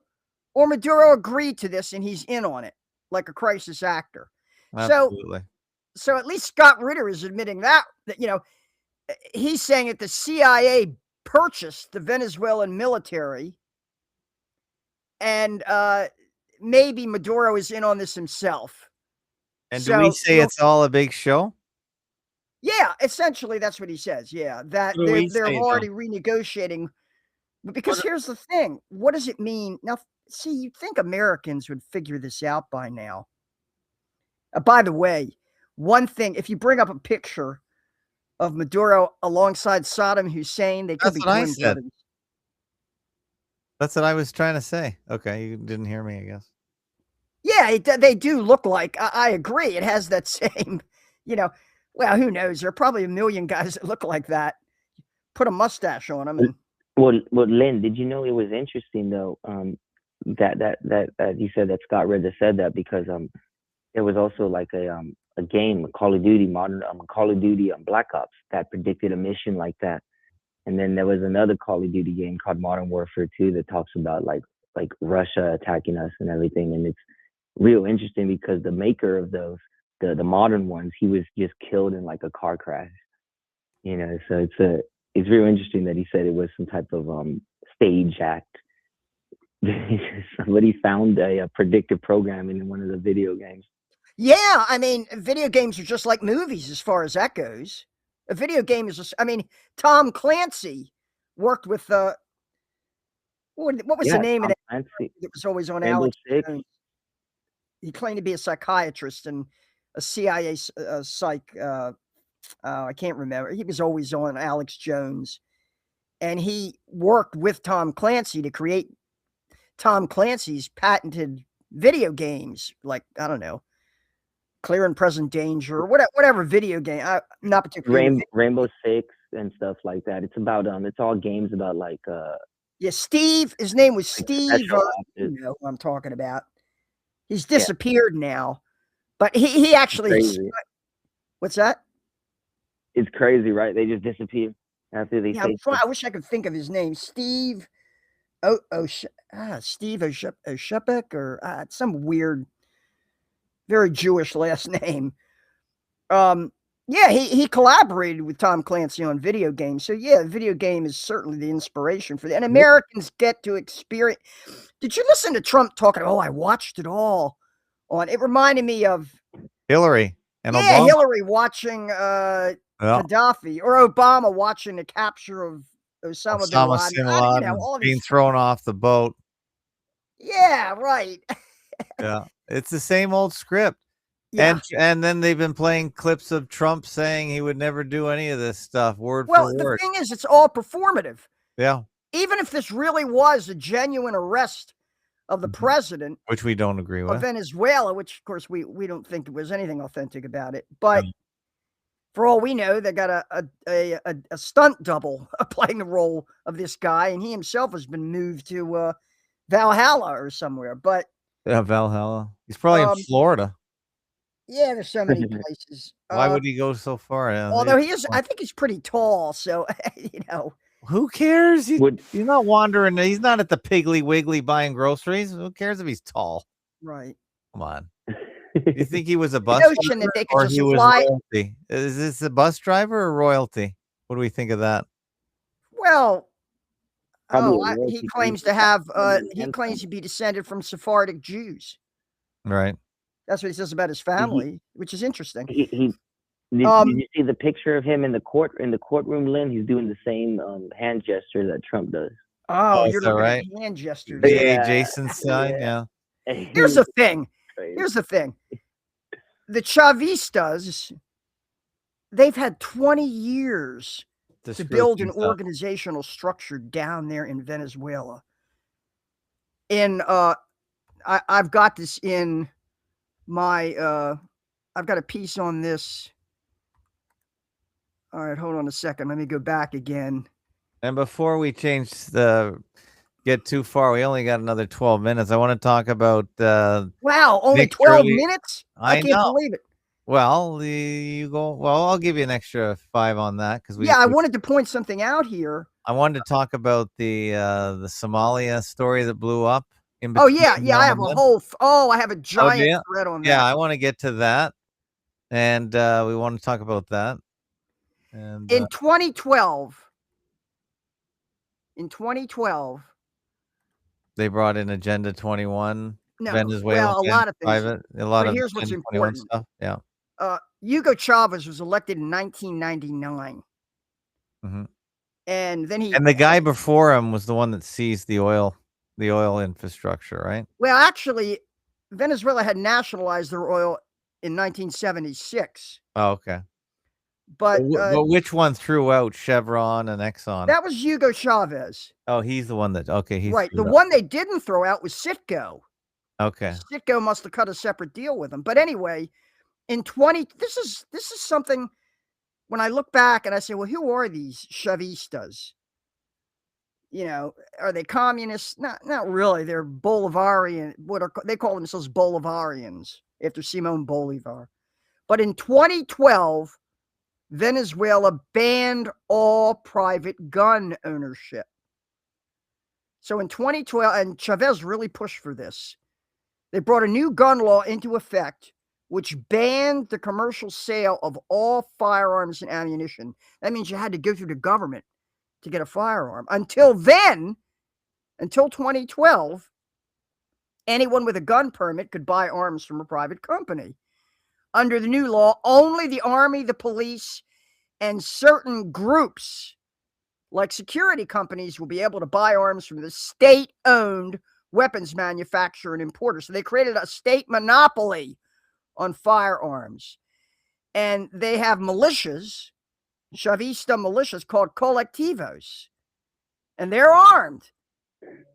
or Maduro agreed to this and he's in on it like a crisis actor. Absolutely. So at least Scott Ritter is admitting that he's saying that the CIA purchased the Venezuelan military, and maybe Maduro is in on this himself. And do we say it's all a big show? Yeah, essentially that's what he says. Yeah, that they're already renegotiating. Because here's the thing: what does it mean now? See, you'd think Americans would figure this out by now. By the way, one thing: if you bring up a picture of Maduro alongside Saddam Hussein, they could be twin brothers. That's what I was trying to say. Okay, you didn't hear me, I guess. Yeah, they do look like. I agree. It has that same, well, who knows? There are probably a million guys that look like that. Put a mustache on them. And... Well, Lynn, did you know it was interesting though? That you said that Scott Ritter said that because there was also like a game, a Call of Duty Black Ops that predicted a mission like that. And then there was another Call of Duty game called Modern Warfare 2 that talks about like Russia attacking us and everything. And it's real interesting because the maker of those, the modern ones, he was just killed in like a car crash. So it's real interesting that he said it was some type of stage act. Somebody found a predictive programming in one of the video games. Yeah, I mean, video games are just like movies as far as that goes. A video game is just, I mean, Tom Clancy worked with what was the name of it? It was always on Alex Jones. He claimed to be a psychiatrist and a CIA psych. I can't remember. He was always on Alex Jones, and he worked with Tom Clancy to create Tom Clancy's patented video games, like I don't know, Clear and Present Danger, or whatever video game. Not particularly Rainbow Six and stuff like that. It's about it's all games about like yeah, Steve. His name was Steve. You know who I'm talking about. He's disappeared now, but he actually. What's that? It's crazy, right? They just disappear after they. Yeah, I wish I could think of his name, Steve. Steve Oshepek or some weird, very Jewish last name. Yeah, he collaborated with Tom Clancy on video games. So yeah, video game is certainly the inspiration for that. And Americans get to experience. Did you listen to Trump talking? Oh, I watched it all. It reminded me of Hillary and Obama. Hillary watching Gaddafi, or Obama watching the capture of Osama bin Laden. Being thrown off the boat. Yeah, right. Yeah, it's the same old script. Yeah. And then they've been playing clips of Trump saying he would never do any of this stuff, word for word. Well, the thing is, it's all performative. Yeah. Even if this really was a genuine arrest of the president, which we don't agree with, of Venezuela, which of course we don't think there was anything authentic about it, but For all we know, they got a stunt double playing the role of this guy, and he himself has been moved to Valhalla or somewhere. But yeah, Valhalla. He's probably in Florida. Yeah, there's so many places. Why would he go so far? Yeah, Although he is, I think he's pretty tall, so who cares? He's not wandering. He's not at the Piggly Wiggly buying groceries. Who cares if he's tall? Right. Come on. You think he was a bus notion driver that they could or just he was fly? royalty? Is this a bus driver or royalty? What do we think of that? Well, Probably he claims to have. He claims to be descended from Sephardic Jews. Right. That's what he says about his family, which is interesting. Did you see the picture of him in the courtroom, Lynn? He's doing the same hand gesture that Trump does. Oh, you're looking right? at hand gestures. Yeah, Jason's side. Yeah. Here's the thing. Here's the thing. The Chavistas, they've had 20 years to build an organizational structure down there in Venezuela. I've got this in my I've got a piece on this. All right, hold on a second. Let me go back again. And before we get too far, we only got another 12 minutes. I want to talk about wow, only Nick 12 Shirley. minutes? I can't believe it. Well, I'll give you an extra 5 on that because I wanted to point something out here. I wanted to talk about the Somalia story that blew up. Oh yeah, I have a whole. I have a giant thread on that. Yeah, I want to get to that, and we want to talk about that. And in 2012, they brought in Agenda 21. No, Venezuela, a lot of things. But here's what's important. Stuff. Yeah. Hugo Chavez was elected in 1999. Mm-hmm. And then the guy before him was the one that seized the oil infrastructure, right? Well, actually, Venezuela had nationalized their oil in 1976. Oh, okay. But which one threw out Chevron and Exxon? That was Hugo Chavez. Oh, he's the one that. Okay, he's right. The one they didn't throw out was Citgo. Okay. Citgo must have cut a separate deal with them. But anyway, this is something. When I look back and I say, well, who are these Chavistas? Are they communists? Not really. They're Bolivarian. They call themselves Bolivarians after Simon Bolivar. But in 2012, Venezuela banned all private gun ownership. So in 2012, and Chavez really pushed for this, they brought a new gun law into effect, which banned the commercial sale of all firearms and ammunition. That means you had to go through the government to get a firearm. Until then, until 2012, anyone with a gun permit could buy arms from a private company. Under the new law, only the army, the police, and certain groups like security companies will be able to buy arms from the state-owned weapons manufacturer and importer. So they created a state monopoly on firearms. And they have militias, Chavista militias called colectivos. And they're armed.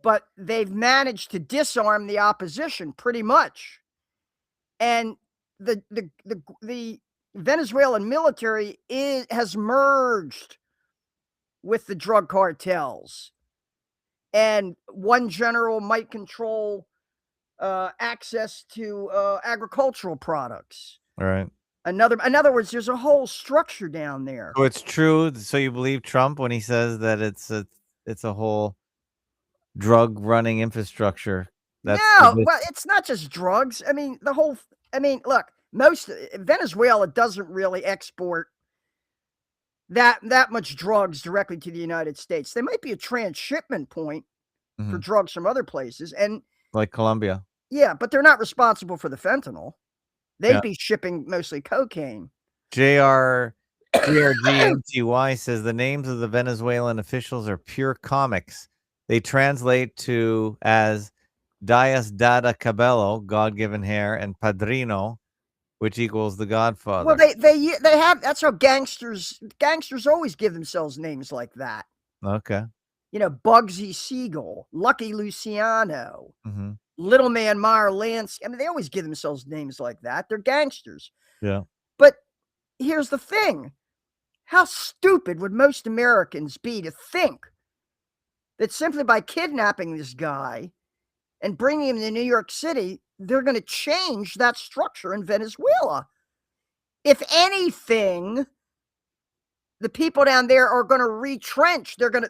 But they've managed to disarm the opposition pretty much. And the Venezuelan military has merged with the drug cartels, and one general might control access to agricultural products. All right. In other words, there's a whole structure down there. So it's true. So you believe Trump when he says that it's a whole drug running infrastructure? Well, it's not just drugs. I mean, look, Venezuela doesn't really export that much drugs directly to the United States. They might be a transshipment point for drugs from other places, and like Colombia. Yeah, but they're not responsible for the fentanyl. They'd be shipping mostly cocaine. JRGNTY says the names of the Venezuelan officials are pure comics. They translate to as Dias Dada Cabello, God-given hair, and Padrino, which equals the Godfather. Well, they have. That's how gangsters always give themselves names like that. Okay. Bugsy Siegel, Lucky Luciano, Little Man Meyer Lansky. I mean, they always give themselves names like that. They're gangsters. Yeah. But here's the thing. How stupid would most Americans be to think that simply by kidnapping this guy and bringing him to New York City, they're going to change that structure in Venezuela? If anything, the people down there are going to retrench. They're going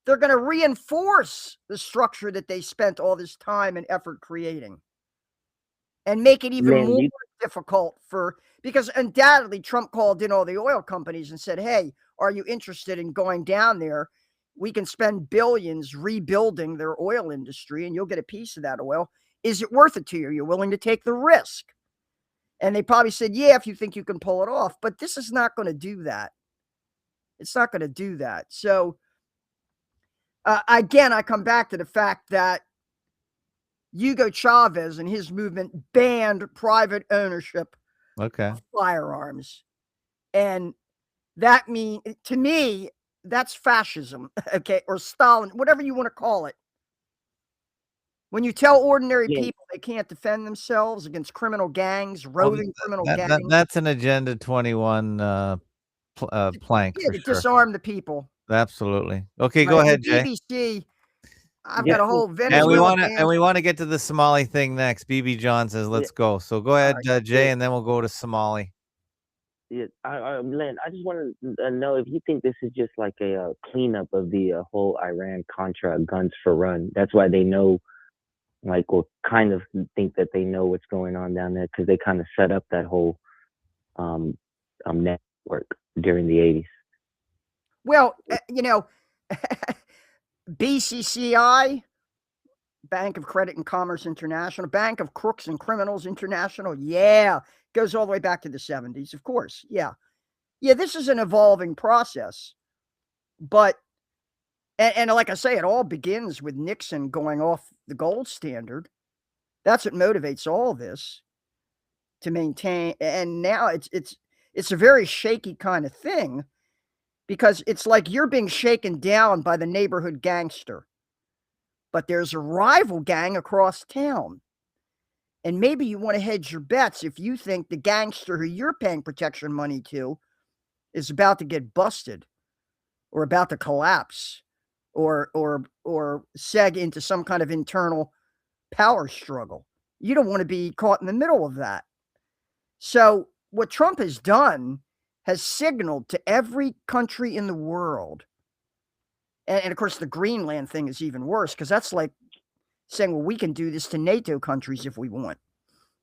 to reinforce the structure that they spent all this time and effort creating, and make it even more difficult because undoubtedly Trump called in all the oil companies and said, hey, are you interested in going down there? We can spend billions rebuilding their oil industry and you'll get a piece of that oil. Is it worth it to you? You're willing to take the risk? And they probably said, yeah, if you think you can pull it off. But this is not going to do that. It's not going to do that. So, again, I come back to the fact that Hugo Chavez and his movement banned private ownership of firearms. And that to me, that's fascism, okay, or Stalin, whatever you want to call it. When you tell ordinary people they can't defend themselves against criminal gangs, roving criminal gangs. That's an Agenda 21 plank. Yeah, to disarm the people. Absolutely. Okay, go ahead, Jay. BBC, I've got a whole Venezuela. And we want to get to the Somali thing next. BB John says, let's go. So go ahead, Jay, and then we'll go to Somali. Yeah, Lynn, I just want to know if you think this is just like a cleanup of the whole Iran-Contra guns for run. That's why they know, like, or kind of think that they know what's going on down there, because they kind of set up that whole network during the 80s. Well, BCCI, Bank of Credit and Commerce International, Bank of Crooks and Criminals International, goes all the way back to the 70s, of course. Yeah, this is an evolving process. But, and like I say, it all begins with Nixon going off the gold standard. That's what motivates all this, to maintain. And now it's a very shaky kind of thing, because it's like you're being shaken down by the neighborhood gangster, but there's a rival gang across town. And maybe you want to hedge your bets if you think the gangster who you're paying protection money to is about to get busted or about to collapse or seg into some kind of internal power struggle. You don't want to be caught in the middle of that. So what Trump has done has signaled to every country in the world. And of course, the Greenland thing is even worse, because that's like saying, well, we can do this to NATO countries if we want.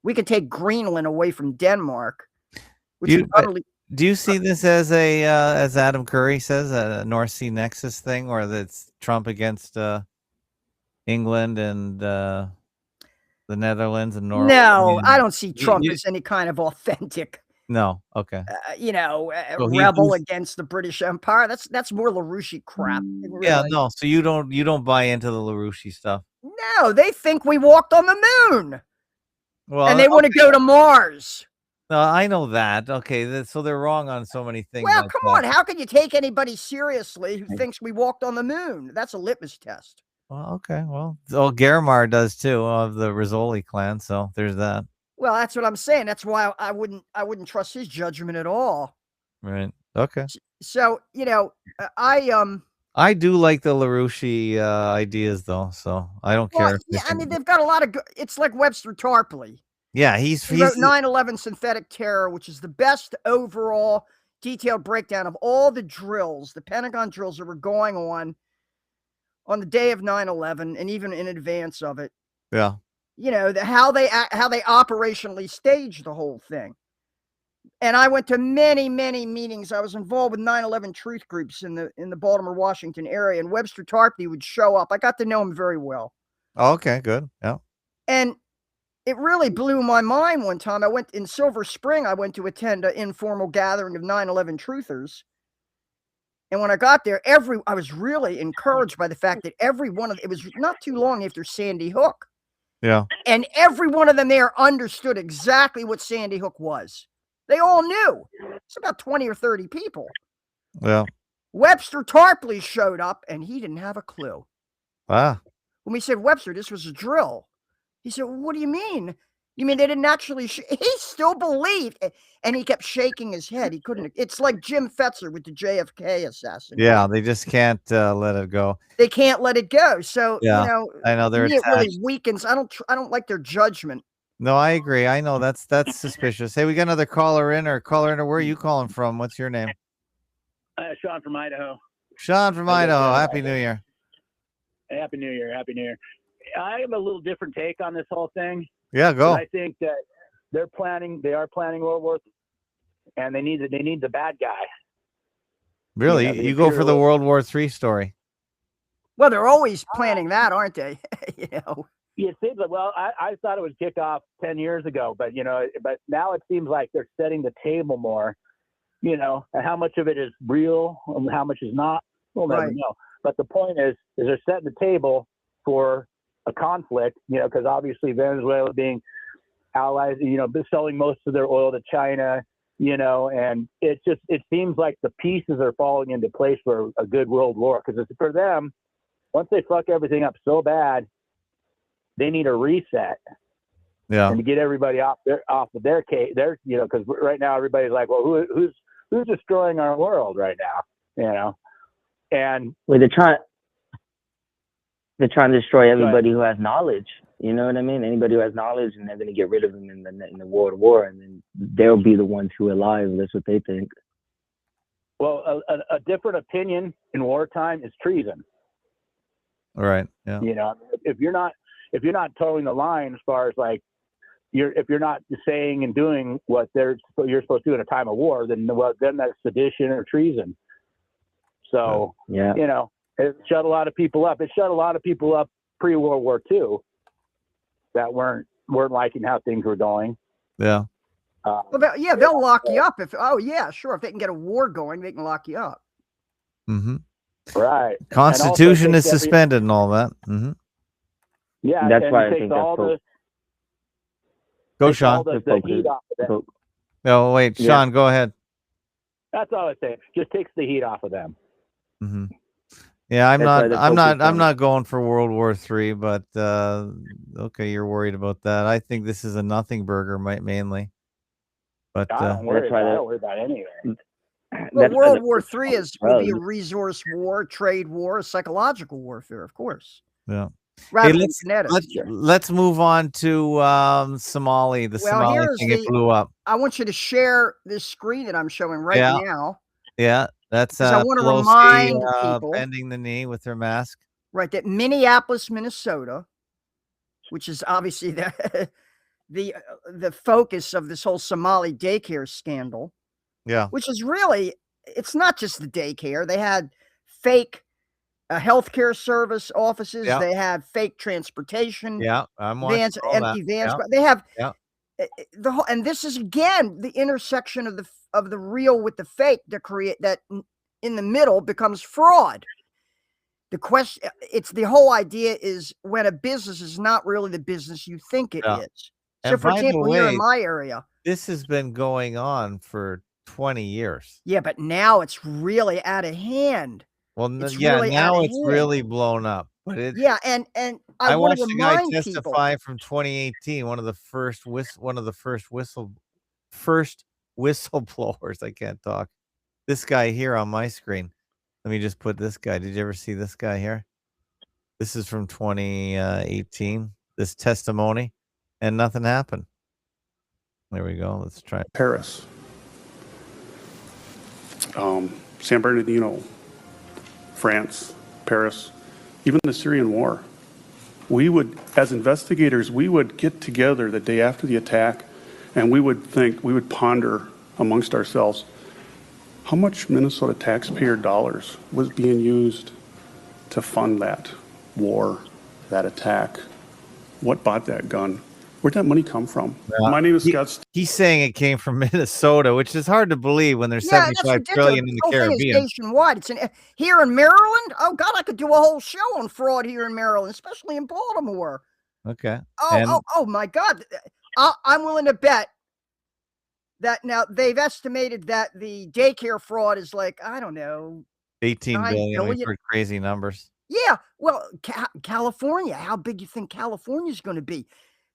We could take Greenland away from Denmark. Do you see this as as Adam Curry says, a North Sea Nexus thing, or that's Trump against England and the Netherlands and Norway? No, I don't see Trump as any kind of authentic. No, okay. Rebel against the British Empire. That's more LaRouche crap. Really. Yeah, no. So you don't buy into the LaRouche stuff. No, they think we walked on the moon. Well, and they want to go to Mars. No, I know that. Okay, so they're wrong on so many things. Well, come on. How can you take anybody seriously who thinks we walked on the moon? That's a litmus test. Well, okay. Well, Garamar does too, of the Rizzoli clan. So there's that. Well, that's what I'm saying. That's why I wouldn't trust his judgment at all. Right. Okay. So, I do like the LaRouche ideas, though, so I don't care. Yeah, I mean, they've got a lot of it's like Webster Tarpley. Yeah, he wrote 9/11 Synthetic Terror, which is the best overall detailed breakdown of all the drills, the Pentagon drills that were going on the day of 9/11 and even in advance of it. Yeah. How they operationally staged the whole thing. And I went to many, many meetings. I was involved with 9/11 truth groups in the Baltimore, Washington area, and Webster Tarpley would show up. I got to know him very well. Oh, okay, good. Yeah. And it really blew my mind one time. I went in Silver Spring. I went to attend an informal gathering of 9/11 truthers. And when I got there, I was really encouraged by the fact that it was not too long after Sandy Hook. Yeah. And every one of them there understood exactly what Sandy Hook was. They all knew. It's about 20 or 30 people. Yeah. Webster Tarpley showed up, and he didn't have a clue. Ah. When we said, Webster, this was a drill. He said, well, what do you mean? You mean they didn't actually? He still believed, and he kept shaking his head. He couldn't. It's like Jim Fetzer with the JFK assassination. Yeah, they just can't let it go. They can't let it go. So yeah, I know they're. It really weakens. I don't like their judgment. No, I agree. I know that's suspicious. Hey, we got another caller in. Where are you calling from? What's your name? Sean from Idaho. Sean from Idaho. Happy New Year. Happy New Year. Happy New Year. I have a little different take on this whole thing. Yeah, go. I think that they are planning World War III, and they need the bad guy. Really? You go for the World War III story? Well, they're always planning that, aren't they? It seems like, well, I thought it was kicked off 10 years ago, but now it seems like they're setting the table more, and how much of it is real and how much is not, we'll never know. But the point is they're setting the table for a conflict, because obviously Venezuela being allies, selling most of their oil to China, and it seems like the pieces are falling into place for a good world war. Because it's for them, once they fuck everything up so bad, they need a reset. Yeah. And to get everybody off of their case, because right now everybody's like, well, who's destroying our world right now, and well, they're trying to destroy everybody who has knowledge. You know what I mean? Anybody who has knowledge, and they're going to get rid of them in the World War, and then they'll be the ones who are alive. That's what they think. Well, a different opinion in wartime is treason. All right. Yeah. If you're not towing the line as far as if you're not saying and doing what you're supposed to do in a time of war, then that's sedition or treason. So yeah. It shut a lot of people up. It shut a lot of people up pre-World War II that weren't liking how things were going. Yeah. They'll lock you up if they can get a war going, they can lock you up. Mm-hmm. Right. Constitution is suspended and all that. Mm-hmm. Yeah, that's why I think that's Go, Sean. The heat off of them. No, wait, Sean, go ahead. That's all I say. Just takes the heat off of them. Mm-hmm. Yeah, I'm not going for World War III, but okay, you're worried about that. I think this is a nothing burger, mainly. But I don't worry about anything. Well, World War III will be a resource war, trade war, psychological warfare, of course. Yeah. Rather than kinetic. Let's move on to Somali. Somali thing, it blew up. I want you to share this screen that I'm showing right now. Yeah. That's I want to remind people bending the knee with her mask. Right, that Minneapolis, Minnesota, which is obviously the focus of this whole Somali daycare scandal. Yeah. Which is really, it's not just the daycare. They had fake healthcare service offices. Yeah. They had fake transportation. Yeah, I'm watching vans, empty vans. Yeah. They have the whole, and this is again the intersection of the real with the fake to create that in the middle becomes fraud. The question, it's the whole idea is when a business is not really the business you think it is. So, for example, here in my area, this has been going on for 20 years. Yeah, but now it's really out of hand. Well, now it's really blown up. But and I watched a guy testify from 2018. One of the first whistleblowers. I can't talk. This guy here on my screen. Let me just put this guy. Did you ever see this guy here? This is from 2018. This testimony, and nothing happened. There we go. Let's try Paris, San Bernardino, France, Paris, even the Syrian war. We would, as investigators, we would get together the day after the attack, and we would ponder amongst ourselves, how much Minnesota taxpayer dollars was being used to fund that war, that attack? What bought that gun? Where'd that money come from? My name is Scott. He's saying it came from Minnesota, which is hard to believe when there's 75 trillion in the Caribbean. It's nationwide. It's here in Maryland. Oh God, I could do a whole show on fraud here in Maryland, especially in Baltimore. Okay. Oh my God, I'm willing to bet that now they've estimated that the daycare fraud is like, I don't know, 18 billion. We've heard crazy numbers. Yeah, well, California, how big you think California is going to be?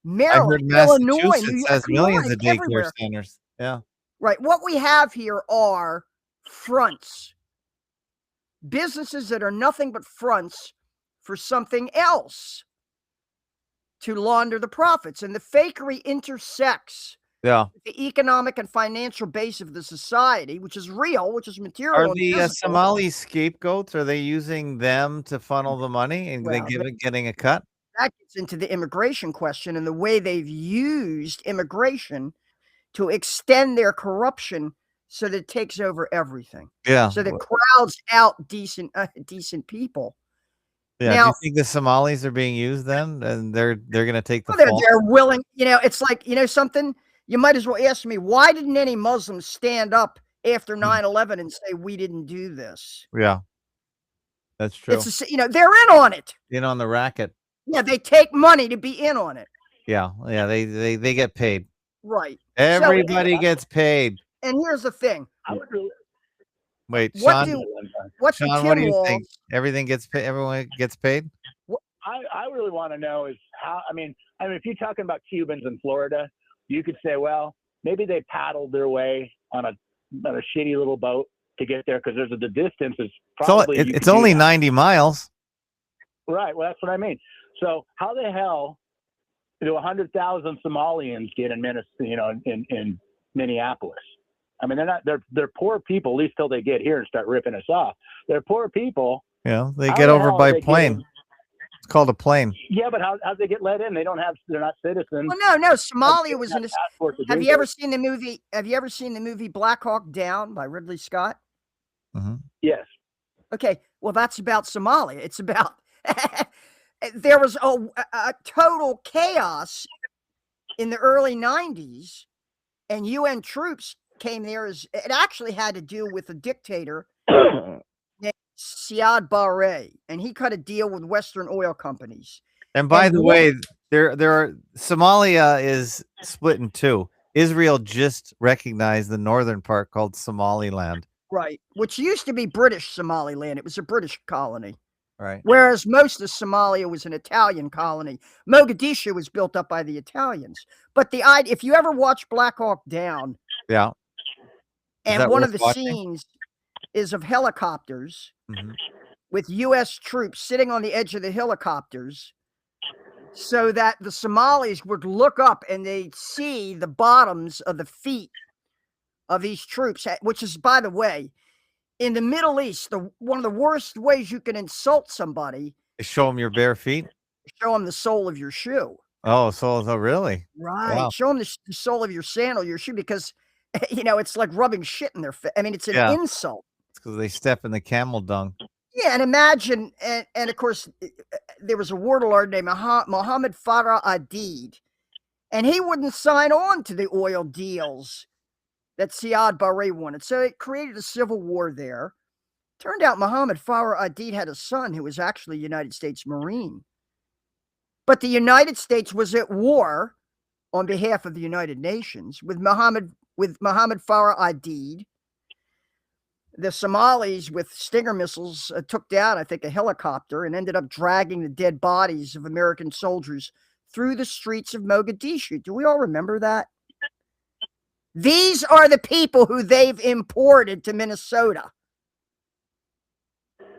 Maryland, Illinois, New York, has millions of daycare everywhere. centers. Yeah. Right. What we have here are fronts. Businesses that are nothing but fronts for something else to launder the profits. And the fakery intersects the economic and financial base of the society, which is real, which is material. Are the Somali scapegoats, are they using them to funnel the money and getting a cut? That gets into the immigration question and the way they've used immigration to extend their corruption so that it takes over everything. Yeah. So that crowds out decent people. Yeah. Now, do you think the Somalis are being used then? And they're going to take the fall? They're willing, it's like, something, you might as well ask me, why didn't any Muslims stand up after 9/11 and say, we didn't do this? Yeah. That's true. It's they're in on it. In on the racket. Yeah, they take money to be in on it. Yeah. Yeah, they get paid. Right. Everybody gets paid. And here's the thing. Wait, Sean, what do you think? Everything gets paid? Everyone gets paid? What I really want to know is how, if you're talking about Cubans in Florida, you could say, well, maybe they paddled their way on a shitty little boat to get there because the distance is probably. So it's only 90 miles. Right. Well, that's what I mean. So how the hell do 100,000 Somalians get in in Minneapolis? I mean, they're poor people, at least till they get here and start ripping us off. They're poor people. Yeah, they get over by plane. It's called a plane. Yeah, but how they get let in? They're not citizens. Well, no. Somalia was in. Have you ever seen the movie? Have you ever seen the movie Black Hawk Down by Ridley Scott? Mm-hmm. Yes. Okay. Well, that's about Somalia. It's about there was a total chaos in the early 90s, and UN troops came there. It actually had to do with a dictator named Siad Barre, and he cut a deal with Western oil companies. And by the way, Somalia is split in two. Israel just recognized the northern part called Somaliland. Right, which used to be British Somaliland. It was a British colony. Right. Whereas most of Somalia was an Italian colony. Mogadishu was built up by the Italians. But if you ever watch Black Hawk Down, yeah, and one of the scenes is of helicopters with U.S. troops sitting on the edge of the helicopters so that the Somalis would look up and they'd see the bottoms of the feet of these troops, which is, by the way, in the Middle East, one of the worst ways you can insult somebody is show them your bare feet. Show them the sole of your shoe. Oh, really? Right. Wow. Show them the sole of your sandal, your shoe, because it's like rubbing shit in their face. I mean, it's an insult. It's because they step in the camel dung. Yeah, and imagine, and of course, there was a warlord named Mohammed Farah Adid, and he wouldn't sign on to the oil deals that Siad Barre wanted. So it created a civil war there. Turned out Mohammed Farah Adid had a son who was actually a United States Marine. But the United States was at war on behalf of the United Nations with Mohammed Farah Adid. The Somalis with Stinger missiles took down, I think, a helicopter and ended up dragging the dead bodies of American soldiers through the streets of Mogadishu. Do we all remember that? These are the people who they've imported to Minnesota.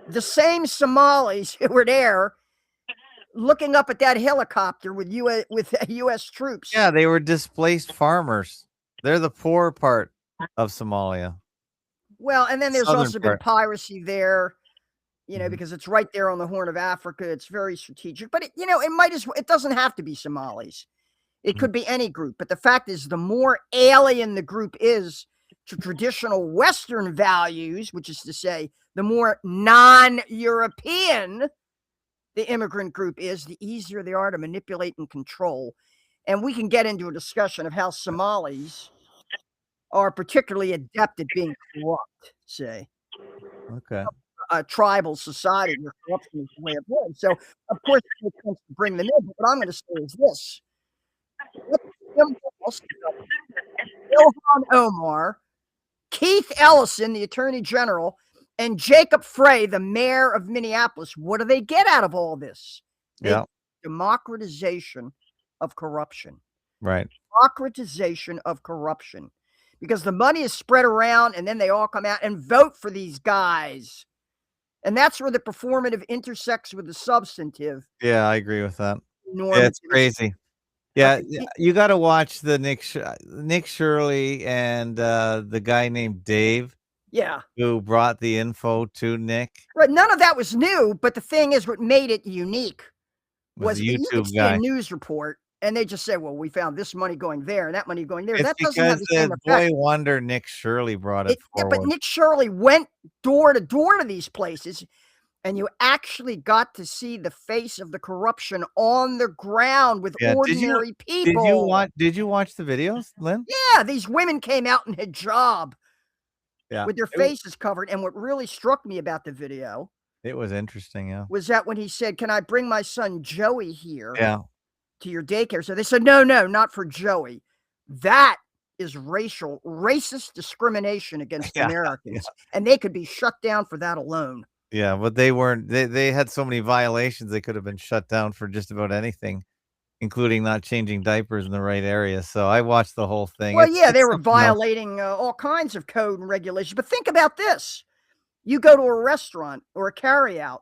The same Somalis who were there looking up at that helicopter with U.S. troops. Yeah, they were displaced farmers. They're the poor part of Somalia. Well, and then there's also been piracy there, because it's right there on the Horn of Africa. It's very strategic, but it doesn't have to be Somalis. It could be any group. But the fact is, the more alien the group is to traditional Western values, which is to say, the more non-European the immigrant group is, the easier they are to manipulate and control. And we can get into a discussion of how Somalis are particularly adept at being corrupt, say. Okay. A tribal society where corruption is the way of living. So, of course, it makes sense to bring them in. But what I'm going to say is this. Ilhan Omar, Keith Ellison, the Attorney General, and Jacob Frey, the mayor of Minneapolis, what do they get out of all this? Yeah. Democratization of corruption. Right. Democratization of corruption. Because the money is spread around and then they all come out and vote for these guys. And that's where the performative intersects with the substantive. Yeah, I agree with that. Normative. Yeah, it's crazy. Yeah, Okay. you got to watch the Nick Shirley and the guy named Dave. Yeah. Who brought the info to Nick. Right. None of that was new, but the thing is what made it unique was the you could YouTube see guy. a news report and they just say, well, we found this money going there and that money going there. It's That doesn't have the same effect. Boy wonder Nick Shirley brought it forward. But Nick Shirley went door to door to these places, and you actually got to see the face of the corruption on the ground with ordinary people. Did you watch the videos, Lynn? Yeah, these women came out in hijab. Yeah. With their faces covered. And what really struck me about the video, it was interesting, yeah, was that when he said, "Can I bring my son Joey here to your daycare?" So they said, no, not for Joey. That is racist discrimination against Americans. And they could be shut down for that alone. Yeah, but they weren't. They had so many violations, they could have been shut down for just about anything, including not changing diapers in the right area. So I watched the whole thing. Well, they were violating all kinds of code and regulations. But think about this. You go to a restaurant or a carryout,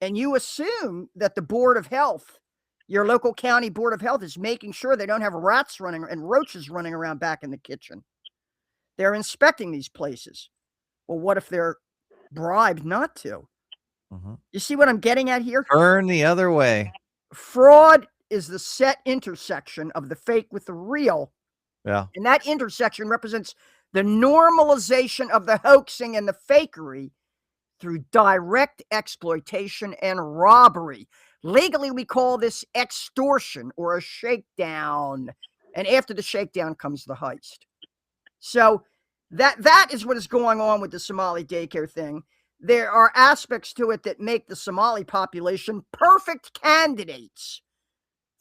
and you assume that the Board of Health, your local county Board of Health, is making sure they don't have rats running and roaches running around back in the kitchen. They're inspecting these places. Well, what if they're bribed not to? You see what I'm getting at here? Turn the other way. Fraud is the set intersection of the fake with the real. Yeah. And that intersection represents the normalization of the hoaxing and the fakery through direct exploitation and robbery. Legally, we call this extortion or a shakedown. And after the shakedown comes the heist. So that is what is going on with the Somali daycare thing. There are aspects to it that make the Somali population perfect candidates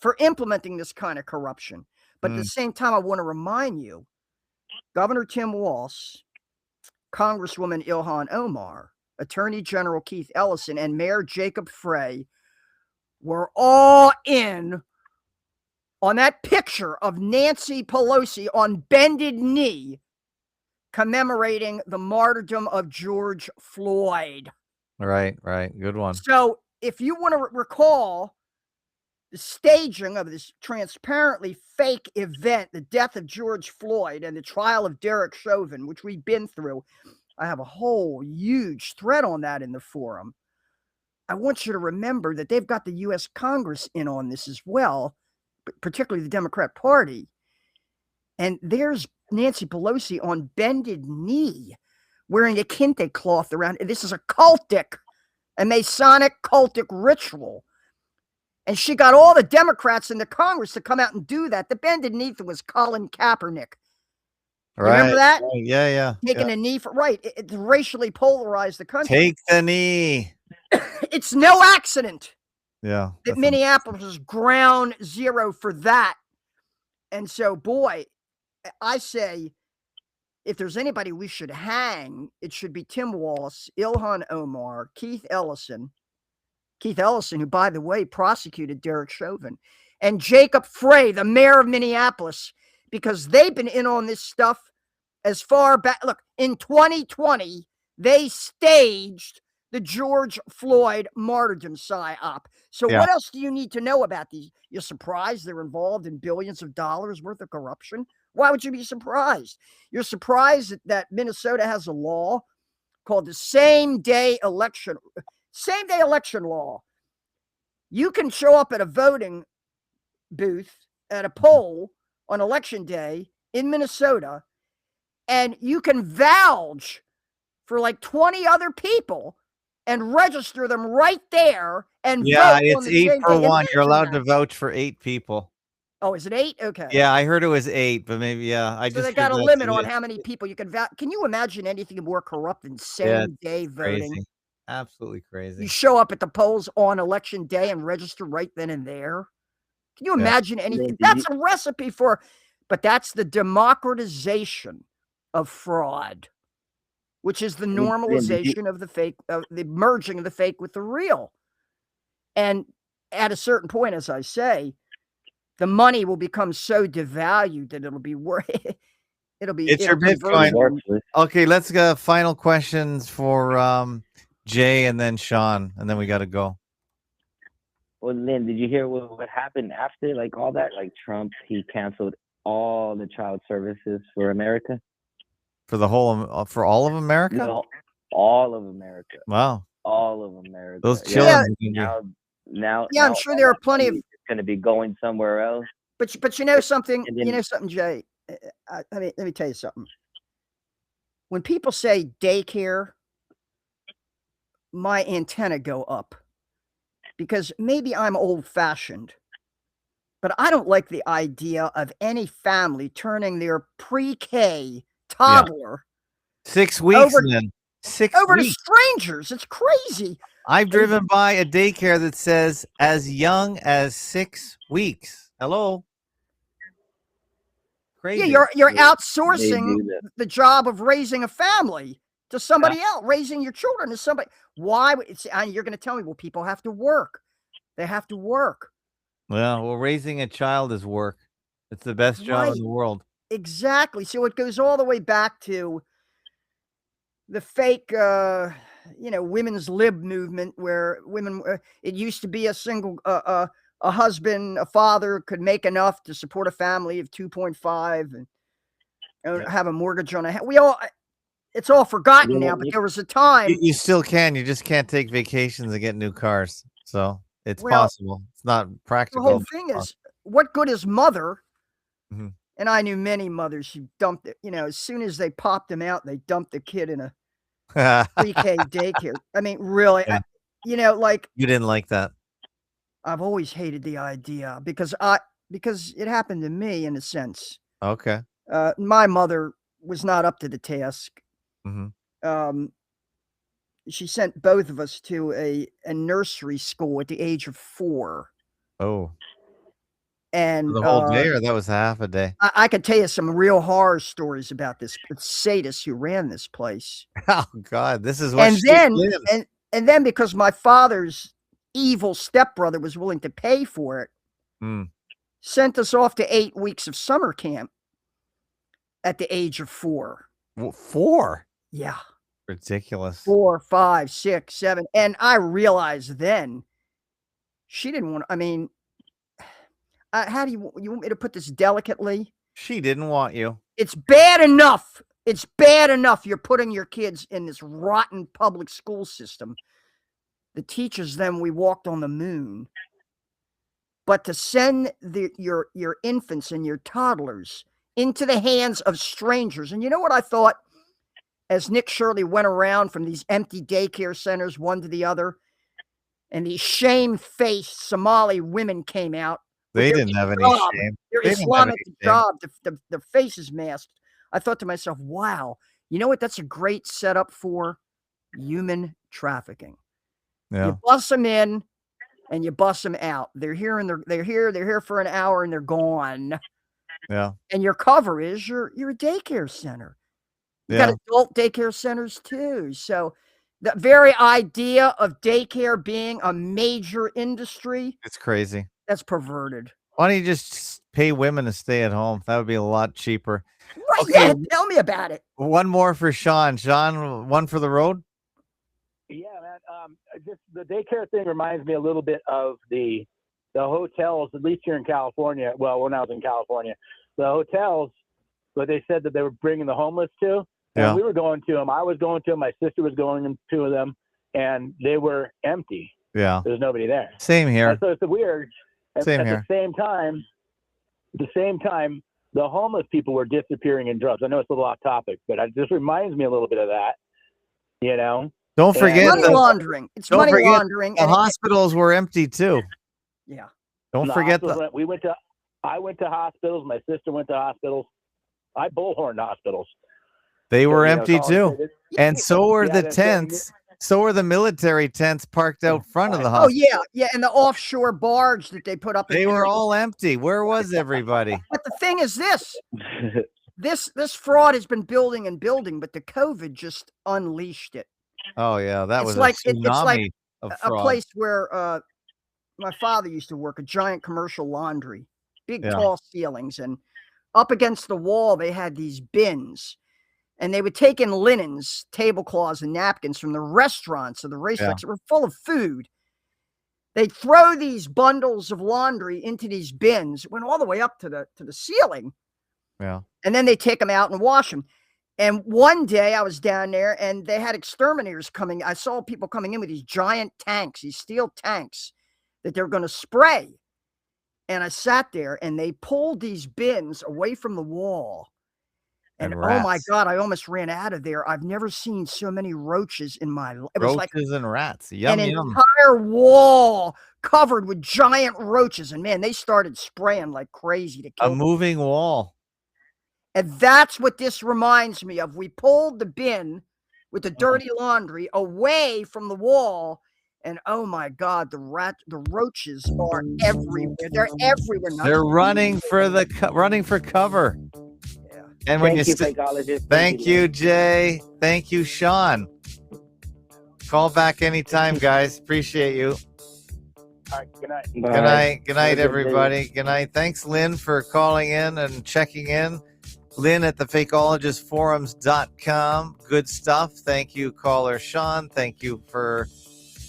for implementing this kind of corruption. But at the same time, I want to remind you, Governor Tim Walz, Congresswoman Ilhan Omar, Attorney General Keith Ellison, and Mayor Jacob Frey were all in on that picture of Nancy Pelosi on bended knee commemorating the martyrdom of George Floyd. Right. Good one. So if you want to recall the staging of this transparently fake event, the death of George Floyd and the trial of Derek Chauvin, which we've been through, I have a whole huge thread on that in the forum. I want you to remember that they've got the U.S. Congress in on this as well, particularly the Democrat Party. And there's Nancy Pelosi on bended knee, wearing a kente cloth around. This is a Masonic cultic ritual. And she got all the Democrats in the Congress to come out and do that. The bended knee was Colin Kaepernick. Right. Remember that? Yeah. Taking a knee for, it racially polarized the country. Take the knee. It's no accident. Yeah. That Minneapolis is ground zero for that. And so, boy, I say, if there's anybody we should hang, it should be Tim Walz, Ilhan Omar, Keith Ellison, who, by the way, prosecuted Derek Chauvin, and Jacob Frey, the mayor of Minneapolis, because they've been in on this stuff as far back. Look, in 2020, they staged the George Floyd martyrdom psyop. So what else do you need to know about these? You're surprised they're involved in billions of dollars worth of corruption? Why would you be surprised? You're surprised that Minnesota has a law called the same-day election law. You can show up at a voting booth at a poll on election day in Minnesota, and you can vouch for like 20 other people and register them right there and vote. It's 8 for 1. You're allowed to vouch for 8 people. Oh, is it 8? Okay. Yeah, I heard it was 8, but maybe So they got a limit on how many people you can vouch. Can you imagine anything more corrupt than same-day voting? Crazy. Absolutely crazy. You show up at the polls on election day and register right then and there. Can you imagine anything? That's a recipe but that's the democratization of fraud, which is the normalization of the fake, the merging of the fake with the real. And at a certain point, as I say, the money will become so devalued that it'll be worth. It's your Bitcoin. Okay, let's go. Final questions for Jay and then Sean, and then we got to go. Well, Lynn, did you hear what happened after like all that? Like Trump, he canceled all the child services for America. For the whole, for all of America? No, all of America. Wow. All of America. Those children. Now, I'm sure there are plenty of going to be going somewhere else. But you know something. You know something, Jay. Let me tell you something. When people say daycare, my antenna go up because maybe I'm old-fashioned, but I don't like the idea of any family turning their pre-K toddler 6 weeks over, then. 6 over weeks. to strangers. It's crazy. I've driven by a daycare that says as young as 6 weeks. Hello. Crazy. Yeah, you're outsourcing the job of raising a family to somebody else, raising your children to somebody. Why? You're going to tell me, well, people have to work. They have to work. Well, raising a child is work. It's the best job in the world. Exactly. So it goes all the way back to the fake, women's lib movement, where women, it used to be a single, a husband, a father could make enough to support a family of 2.5 and have a mortgage on a house. It's all forgotten now, but there was a time. You still can. You just can't take vacations and get new cars. So it's possible. It's not practical. The whole thing is, what good is mother? Mm-hmm. And I knew many mothers who dumped it. As soon as they popped them out, they dumped the kid in a pre-K daycare. I mean, really, like you didn't like that. I've always hated the idea because it happened to me in a sense. Okay. My mother was not up to the task. Mm-hmm. She sent both of us to a nursery school at the age of 4. Oh. And the whole day, or that was half a day? I could tell you some real horror stories about this sadist who ran this place. Oh God, this is what. And then because my father's evil stepbrother was willing to pay for it, sent us off to 8 weeks of summer camp at the age of 4. 4? Yeah. Ridiculous. 4, 5, 6, 7. And I realized then she didn't want, how do you want me to put this delicately? She didn't want you. It's bad enough. It's bad enough you're putting your kids in this rotten public school system that teaches them we walked on the moon. But to send your infants and your toddlers into the hands of strangers. And you know what I thought? As Nick Shirley went around from these empty daycare centers, one to the other, and these shame-faced Somali women came out. They didn't have any shame. Their Islamic job, their faces masked. I thought to myself, wow, you know what? That's a great setup for human trafficking. Yeah. You bust them in and you bust them out. They're here and they're here for an hour and they're gone. Yeah. And your cover is you're a daycare center. You got adult daycare centers too. So the very idea of daycare being a major industry, it's crazy. That's perverted. Why don't you just pay women to stay at home? That would be a lot cheaper. Right, okay. Yeah, tell me about it. One more for Sean. Sean, one for the road? Yeah, man. Just the daycare thing reminds me a little bit of the hotels, at least here in California. Well, when I was in California, the hotels, but they said that they were bringing the homeless to. And we were going to them. I was going to them. My sister was going to them, and they were empty. Yeah, there's nobody there. Same here. So it's weird. Same here. At the same time, the homeless people were disappearing in drugs. I know it's a little off topic, but it just reminds me a little bit of that. Don't forget money laundering. It's money laundering. The hospitals were empty too. Yeah. Don't forget that. I went to hospitals. My sister went to hospitals. I bullhorned hospitals. They were empty too. And so were the tents. So were the military tents parked out front of the hospital. Oh, yeah. And the offshore barge that they put up. They were all empty. Where was everybody? But the thing is this fraud has been building and building, but the COVID just unleashed it. Oh, yeah. That was like, a tsunami of fraud. A place where my father used to work, a giant commercial laundry. big tall ceilings, and up against the wall they had these bins, and they would take in linens, tablecloths, and napkins from the restaurants or the racetracks that were full of food. They'd throw these bundles of laundry into these bins. It went all the way up to the ceiling. Yeah. And then they take them out and wash them. And one day I was down there and they had exterminators coming. I saw people coming in with these giant tanks, these steel tanks that they're going to spray. And I sat there and they pulled these bins away from the wall. And oh my God, I almost ran out of there. I've never seen so many roaches in my life. It was roaches and rats. Yum, an yum. entire wall covered with giant roaches. And man, they started spraying like crazy to kill a moving wall. And that's what this reminds me of. We pulled the bin with the dirty laundry away from the wall. And oh my God, the roaches are everywhere. They're everywhere. They're running for cover. And when thank you, Jay. Thank you, Sean. Call back anytime, guys. Appreciate you. All right, good night. Bye. Good night. Good night, everybody. Good night. Thanks, Lynn, for calling in and checking in. Lynn at the Fakeologistforums.com. Good stuff. Thank you, caller Sean. Thank you for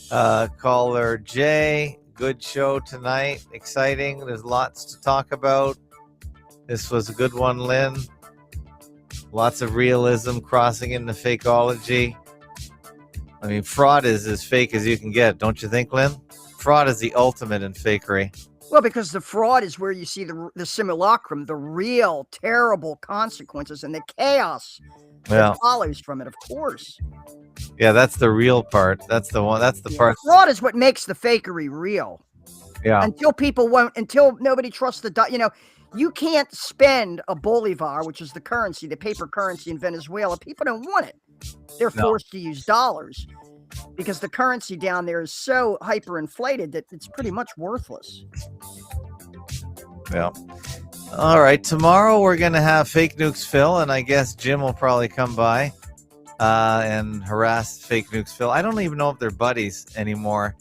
caller Jay. Good show tonight. Exciting. There's lots to talk about. This was a good one, Lynn. Lots of realism crossing into fakeology. I mean, fraud is as fake as you can get, don't you think, Lynn? Fraud is the ultimate in fakery. Well, because the fraud is where you see the simulacrum, the real terrible consequences and the chaos that follows from it, of course. Yeah, that's the real part. That's the one. That's the part. Fraud is what makes the fakery real. Yeah. Until nobody trusts the, you can't spend a bolivar, which is the currency, the paper currency in Venezuela. People don't want it. They're forced to use dollars because the currency down there is so hyperinflated that it's pretty much worthless. Yeah. All right. Tomorrow we're going to have Fake Nukes Phil, and I guess Jim will probably come by and harass Fake Nukes Phil. I don't even know if they're buddies anymore.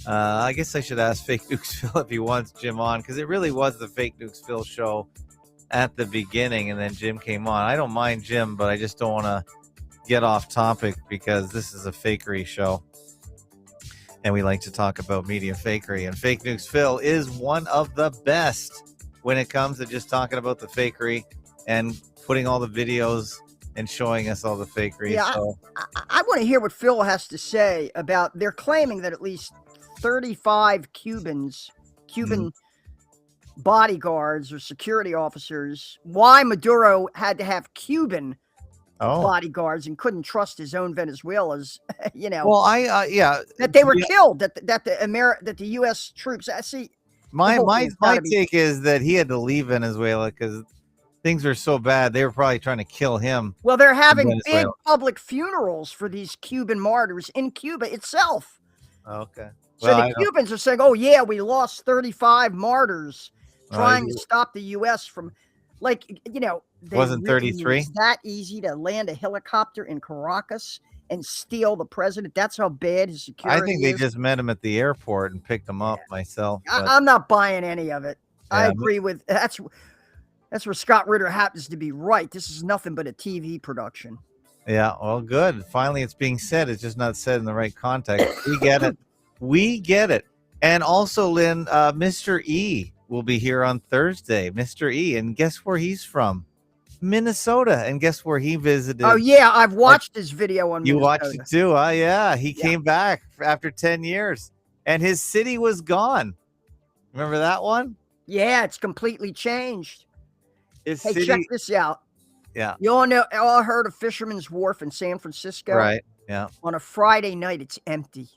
I guess I should ask Fake Nukes Phil if he wants Jim on, because it really was the Fake Nukes Phil show at the beginning, and then Jim came on. I don't mind Jim, but I just don't want to get off topic because this is a fakery show, and we like to talk about media fakery. And Fake Nukes Phil is one of the best when it comes to just talking about the fakery and putting all the videos and showing us all the fakery. Yeah, so I want to hear what Phil has to say about. They're claiming that at least 35 Cuban bodyguards or security officers. Why Maduro had to have Cuban bodyguards and couldn't trust his own Venezuelans? Well, that they were killed. That the U.S. troops. See, my take is that he had to leave Venezuela because things were so bad. They were probably trying to kill him. Well, they're having big public funerals for these Cuban martyrs in Cuba itself. Okay. So the Cubans are saying, oh, yeah, we lost 35 martyrs trying to stop the U.S. from, wasn't 33? It's that easy to land a helicopter in Caracas and steal the president. That's how bad his security is. I think they just met him at the airport and picked him up myself. I'm not buying any of it. I agree with that's where Scott Ritter happens to be right. This is nothing but a TV production. Yeah, well, good. Finally, it's being said. It's just not said in the right context. We get it. We get it. And also, Lynn, Mr. E will be here on Thursday. Mr. E. And guess where he's from? Minnesota. And guess where he visited? Oh, yeah. I've watched his video on You Minnesota. watched it too? Oh, yeah. He came back after 10 years. And his city was gone. Remember that one? Yeah, it's completely changed. His hey, city... check this out. Yeah. You all heard of Fisherman's Wharf in San Francisco? Right. Yeah. On a Friday night, it's empty.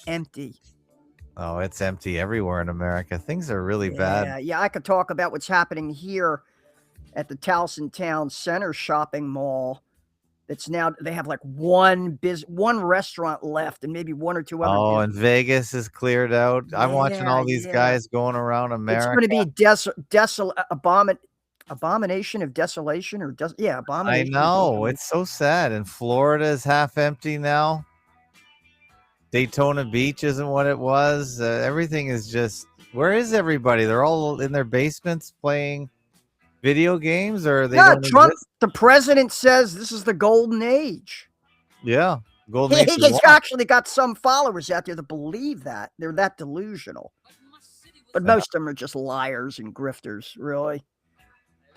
Empty. Oh, it's empty everywhere in America. Things are really bad. Yeah, I could talk about what's happening here at the Towson Town Center shopping mall. It's now they have like one restaurant left and maybe one or two other. Oh, and Vegas is cleared out. I'm watching all these guys going around America. It's going to be abomination of desolation abomination. I know, it's so sad. And Florida is half empty now. Daytona Beach isn't what it was. Everything is just Where is everybody? They're all in their basements playing video games, or they Yeah, don't Trump, exist? the president says this is the golden age. Yeah, golden age. He's actually got some followers out there that believe that. They're that delusional. But most of them are just liars and grifters, really.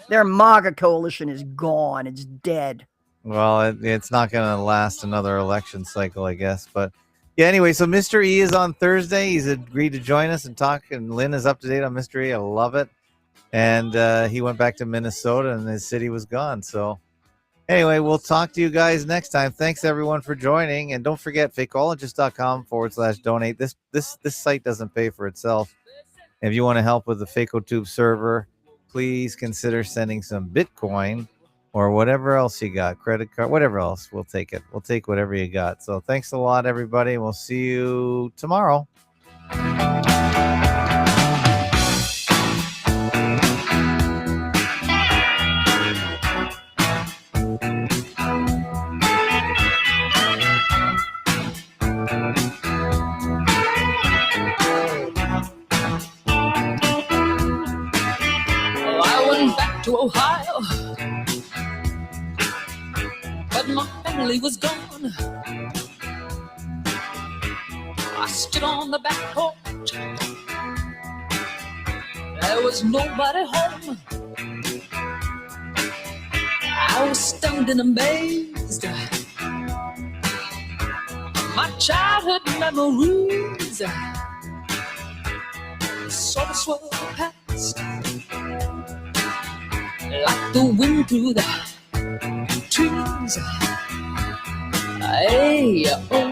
Their MAGA coalition is gone. It's dead. Well, it's not going to last another election cycle, I guess. But yeah, anyway, so Mr. E is on Thursday. He's agreed to join us and talk. And Lynn is up to date on Mr. E. I love it. And he went back to Minnesota and his city was gone. So anyway, we'll talk to you guys next time. Thanks, everyone, for joining. And don't forget, fakeologist.com/donate. This site doesn't pay for itself. If you want to help with the FakeoTube server, please consider sending some Bitcoin or whatever else you got, credit card, whatever else. We'll take it. We'll take whatever you got. So thanks a lot, everybody. We'll see you tomorrow. To Ohio, but my family was gone. I stood on the back porch, there was nobody home. I was stunned and amazed. My childhood memories sort of swirled past like the wind through the trees. Hey, oh.